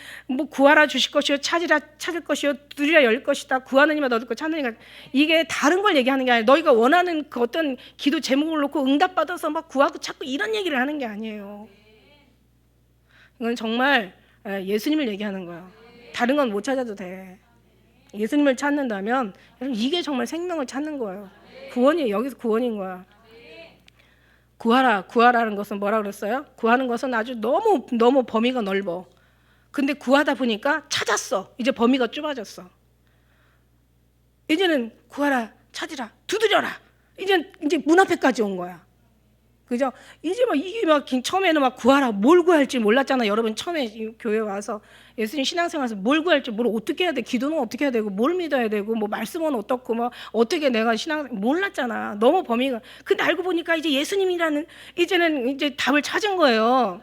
구하라 주실 것이요, 찾을 것이요, 두드리라 열릴 것이다. 구하는 이만 얻을 것, 찾는 이가, 이게 다른 걸 얘기하는 게 아니라 너희가 원하는 그 어떤 기도 제목을 놓고 응답받아서 막 구하고 찾고 이런 얘기를 하는 게 아니에요. 이건 정말 예수님을 얘기하는 거야. 다른 건 못 찾아도 돼. 예수님을 찾는다면 이게 정말 생명을 찾는 거예요. 구원이 여기서 구원인 거야. 구하라는 것은 뭐라 그랬어요? 구하는 것은 아주 너무 범위가 넓어. 근데 구하다 보니까 찾았어. 이제 범위가 좁아졌어. 이제는 구하라, 찾으라, 두드려라. 이제 문 앞에까지 온 거야. 그죠? 이게 처음에는 구하라, 뭘 구할지 몰랐잖아. 여러분 처음에 교회 와서 예수님 신앙생활에서 뭘 구할지, 뭘 어떻게 해야 돼, 기도는 어떻게 해야 되고, 뭘 믿어야 되고, 말씀은 어떻고, 어떻게 내가 몰랐잖아. 너무 범위가. 근데 알고 보니까 이제 예수님이라는 이제는 이제 답을 찾은 거예요.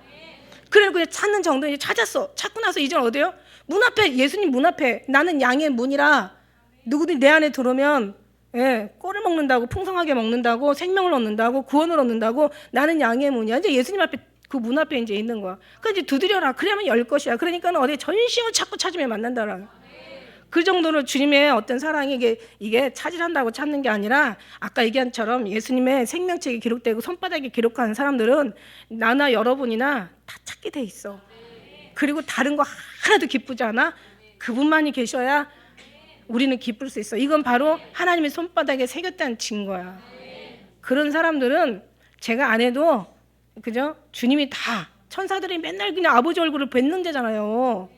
그래서 그냥 찾는 정도 이제 찾았어. 찾고 나서 이제는 어디요? 문 앞에, 예수님 문 앞에 나는 양의 문이라 누구든지 내 안에 들어오면 예, 꼴을 먹는다고, 풍성하게 먹는다고, 생명을 얻는다고, 구원을 얻는다고, 나는 양의 문이야. 이제 예수님 앞에, 그 문 앞에 이제 있는 거야. 그러니까 이제 두드려라. 그래야만 열 것이야. 그러니까 어디 전심을 찾고 찾으면 만난다라. 그 정도로 주님의 어떤 사랑이 이게 차지한다고 찾는 게 아니라, 아까 얘기한처럼 예수님의 생명책이 기록되고 손바닥에 기록한 사람들은 나나 여러분이나 다 찾게 돼 있어. 그리고 다른 거 하나도 기쁘지 않아? 그분만이 계셔야 우리는 기쁠 수 있어. 이건 바로 하나님의 손바닥에 새겼다는 증거야. 그런 사람들은 제가 안 해도, 그죠? 주님이 다, 천사들이 맨날 그냥 아버지 얼굴을 뵙는 데잖아요.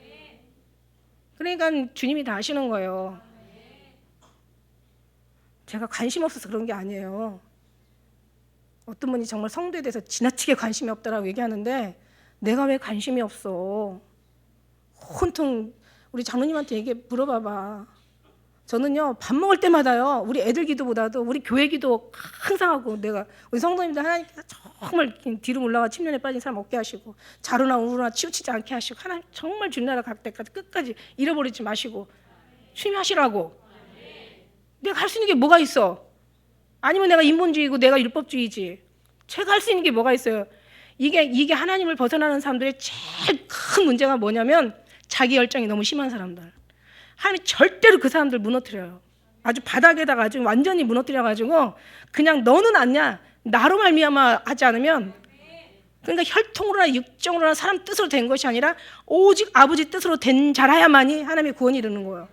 그러니까 주님이 다 아시는 거예요. 제가 관심 없어서 그런 게 아니에요. 어떤 분이 정말 성도에 대해서 지나치게 관심이 없다라고 얘기하는데, 내가 왜 관심이 없어? 온통 우리 장로님한테 물어봐봐. 저는요, 밥 먹을 때마다요, 우리 애들 기도보다도 우리 교회 기도 항상 하고, 내가 우리 성도님들 하나님께서 정말 뒤로 올라가 침륜에 빠진 사람 없게 하시고, 자루나 우루나 치우치지 않게 하시고, 하나님 정말 주님 나라 갈 때까지 끝까지 잃어버리지 마시고 주님 하시라고. 내가 할 수 있는 게 뭐가 있어? 아니면 내가 인본주의고 내가 율법주의지. 제가 할 수 있는 게 뭐가 있어요? 이게 하나님을 벗어나는 사람들의 제일 큰 문제가 뭐냐면, 자기 열정이 너무 심한 사람들. 하나님이 절대로 그 사람들 무너뜨려요. 아주 바닥에다가 아주 완전히 무너뜨려가지고, 그냥 너는 아냐, 나로 말미암아 하지 않으면, 그러니까 혈통으로나 육정으로나 사람 뜻으로 된 것이 아니라 오직 아버지 뜻으로 된 자라야만이 하나님의 구원이 이르는 거예요.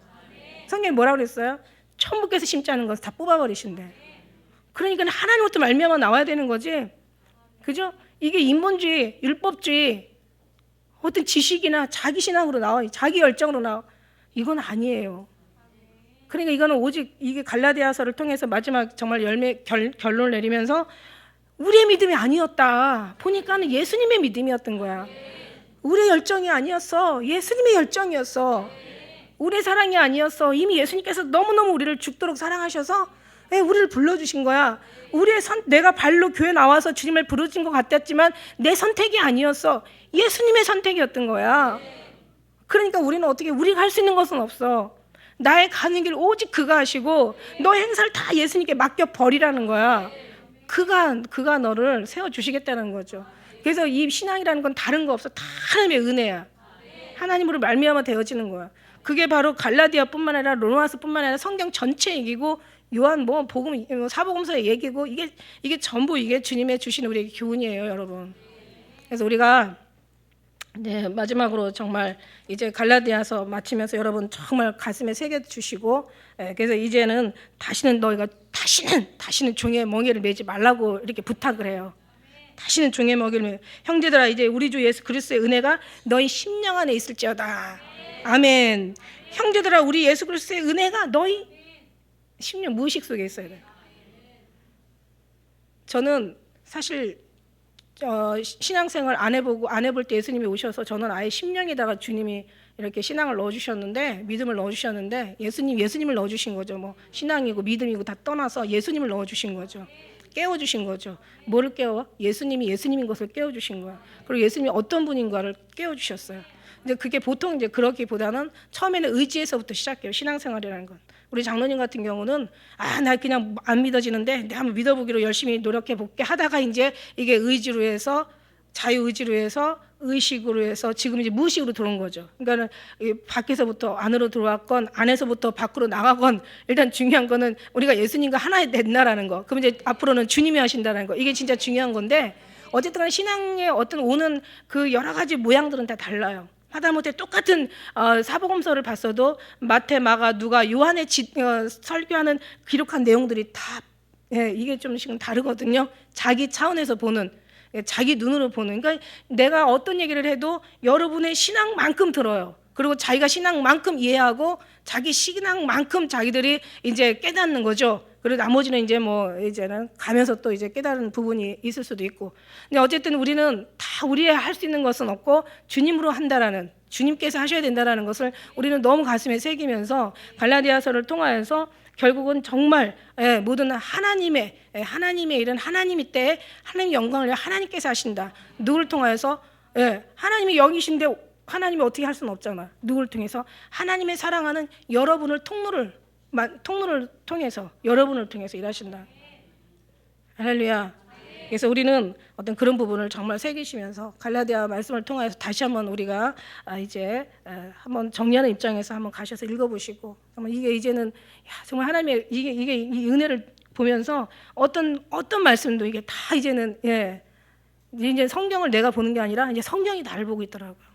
성경에 뭐라고 그랬어요? 천부께서 심지 않은 것을 다 뽑아버리신대. 그러니까 하나님부터 말미암아 나와야 되는 거지. 그죠? 이게 인본주의, 율법주의, 어떤 지식이나 자기 신앙으로 나와, 자기 열정으로 나와. 이건 아니에요. 그러니까 이거는 오직 이게 갈라디아서를 통해서 마지막 정말 결론을 내리면서 우리의 믿음이 아니었다. 보니까는 예수님의 믿음이었던 거야. 우리의 열정이 아니었어. 예수님의 열정이었어. 우리의 사랑이 아니었어. 이미 예수님께서 너무너무 우리를 죽도록 사랑하셔서 우리를 불러주신 거야. 내가 발로 교회 나와서 주님을 부르신 것 같았지만 내 선택이 아니었어. 예수님의 선택이었던 거야. 그러니까 우리는 우리가 할 수 있는 것은 없어. 나의 가는 길 오직 그가 하시고 너의 행사를 다 예수님께 맡겨버리라는 거야. 그가 너를 세워주시겠다는 거죠. 그래서 이 신앙이라는 건 다른 거 없어. 다 하나님의 은혜야. 하나님으로 말미암아 되어지는 거야. 그게 바로 갈라디아뿐만 아니라 로마서뿐만 아니라 성경 전체 얘기고, 요한 복음 사복음서의 얘기고, 이게 전부 이게 주님의 주신 우리에게 교훈이에요, 여러분. 그래서 우리가 이제 마지막으로 정말 이제 갈라디아서 마치면서 여러분 정말 가슴에 새겨 주시고, 그래서 이제는 너희가 다시는 종의 멍에를 매지 말라고 이렇게 부탁을 해요. 다시는 종의 멍에를 형제들아, 이제 우리 주 예수 그리스도의 은혜가 너희 심령 안에 있을지어다. 아멘. 형제들아, 우리 예수 그리스도의 은혜가 너희 심령 무의식 속에 있어야 돼요. 저는 사실 신앙생활 안 해볼 때 예수님이 오셔서 저는 아예 심령에다가 주님이 이렇게 신앙을 넣어주셨는데, 믿음을 넣어주셨는데, 예수님을 넣어주신 거죠. 신앙이고 믿음이고 다 떠나서 예수님을 넣어주신 거죠. 깨워주신 거죠. 뭐를 깨워? 예수님이 예수님인 것을 깨워주신 거야. 그리고 예수님이 어떤 분인가를 깨워주셨어요. 근데 그게 보통 이제 그렇기보다는 처음에는 의지에서부터 시작해요. 신앙생활이라는 건. 우리 장로님 같은 경우는 나 그냥 안 믿어지는데 내가 한번 믿어보기로 열심히 노력해 볼게 하다가 이제 이게 의지로 해서, 자유의지로 해서, 의식으로 해서 지금 이제 무의식으로 들어온 거죠. 그러니까는 밖에서부터 안으로 들어왔건 안에서부터 밖으로 나가건, 일단 중요한 거는 우리가 예수님과 하나 됐나라는 거. 그럼 이제 앞으로는 주님이 하신다는 거. 이게 진짜 중요한 건데, 어쨌든 신앙의 어떤 오는 그 여러 가지 모양들은 다 달라요. 하다못해 똑같은 사복음서를 봤어도 마태, 마가, 누가, 요한의 설교하는 기록한 내용들이 다 이게 좀씩은 다르거든요. 자기 차원에서 보는, 자기 눈으로 보는. 그러니까 내가 어떤 얘기를 해도 여러분의 신앙만큼 들어요. 그리고 자기가 신앙만큼 이해하고 자기 신앙만큼 자기들이 이제 깨닫는 거죠. 그리고 나머지는 이제는 가면서 또 이제 깨달은 부분이 있을 수도 있고. 근데 어쨌든 우리는 다 우리의 할 수 있는 것은 없고 주님으로 한다라는, 주님께서 하셔야 된다라는 것을 우리는 너무 가슴에 새기면서 갈라디아서를 통하여서 결국은 정말 모든 하나님의 일은 하나님이 때 하나님의 영광을 하나님께서 하신다. 누구를 통하여서? 하나님이 영이신데 하나님이 어떻게 할 수는 없잖아. 누구를 통해서? 하나님의 사랑하는 여러분을 통로를 통로를 통해서 여러분을 통해서 일하신다. 할렐루야. 그래서 우리는 어떤 그런 부분을 정말 새기시면서 갈라디아 말씀을 통해서 다시 한번 우리가 이제 한번 정리하는 입장에서 한번 가셔서 읽어보시고 정말 이게 이제는 정말 하나님의 이게 이 은혜를 보면서 어떤 말씀도 이게 다 이제는 이제 성경을 내가 보는 게 아니라 이제 성경이 나를 보고 있더라고요.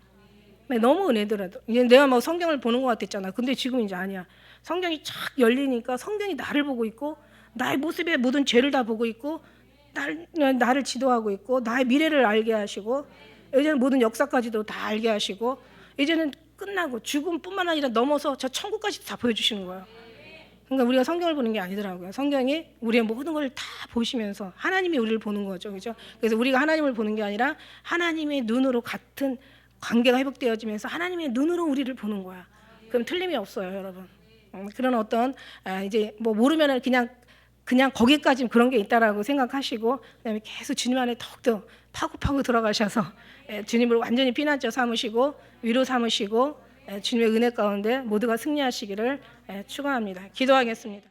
너무 은혜더라도 이제 내가 막 성경을 보는 것 같았잖아. 근데 지금 이제 아니야. 성경이 쫙 열리니까 성경이 나를 보고 있고 나의 모습의 모든 죄를 다 보고 있고 나를 지도하고 있고 나의 미래를 알게 하시고 이제는 모든 역사까지도 다 알게 하시고 이제는 끝나고 죽음뿐만 아니라 넘어서 저 천국까지도 다 보여주시는 거예요. 그러니까 우리가 성경을 보는 게 아니더라고요. 성경이 우리의 모든 걸 다 보시면서 하나님이 우리를 보는 거죠. 그렇죠? 그래서 우리가 하나님을 보는 게 아니라 하나님의 눈으로 같은 관계가 회복되어지면서 하나님의 눈으로 우리를 보는 거야. 그럼 틀림이 없어요, 여러분. 그런 어떤 이제 뭐 모르면은 그냥 거기까지 그런 게 있다라고 생각하시고 그다음에 계속 주님 안에 더욱더 파고 들어가셔서 주님을 완전히 피난처 삼으시고 위로 삼으시고 주님의 은혜 가운데 모두가 승리하시기를 축원합니다. 기도하겠습니다.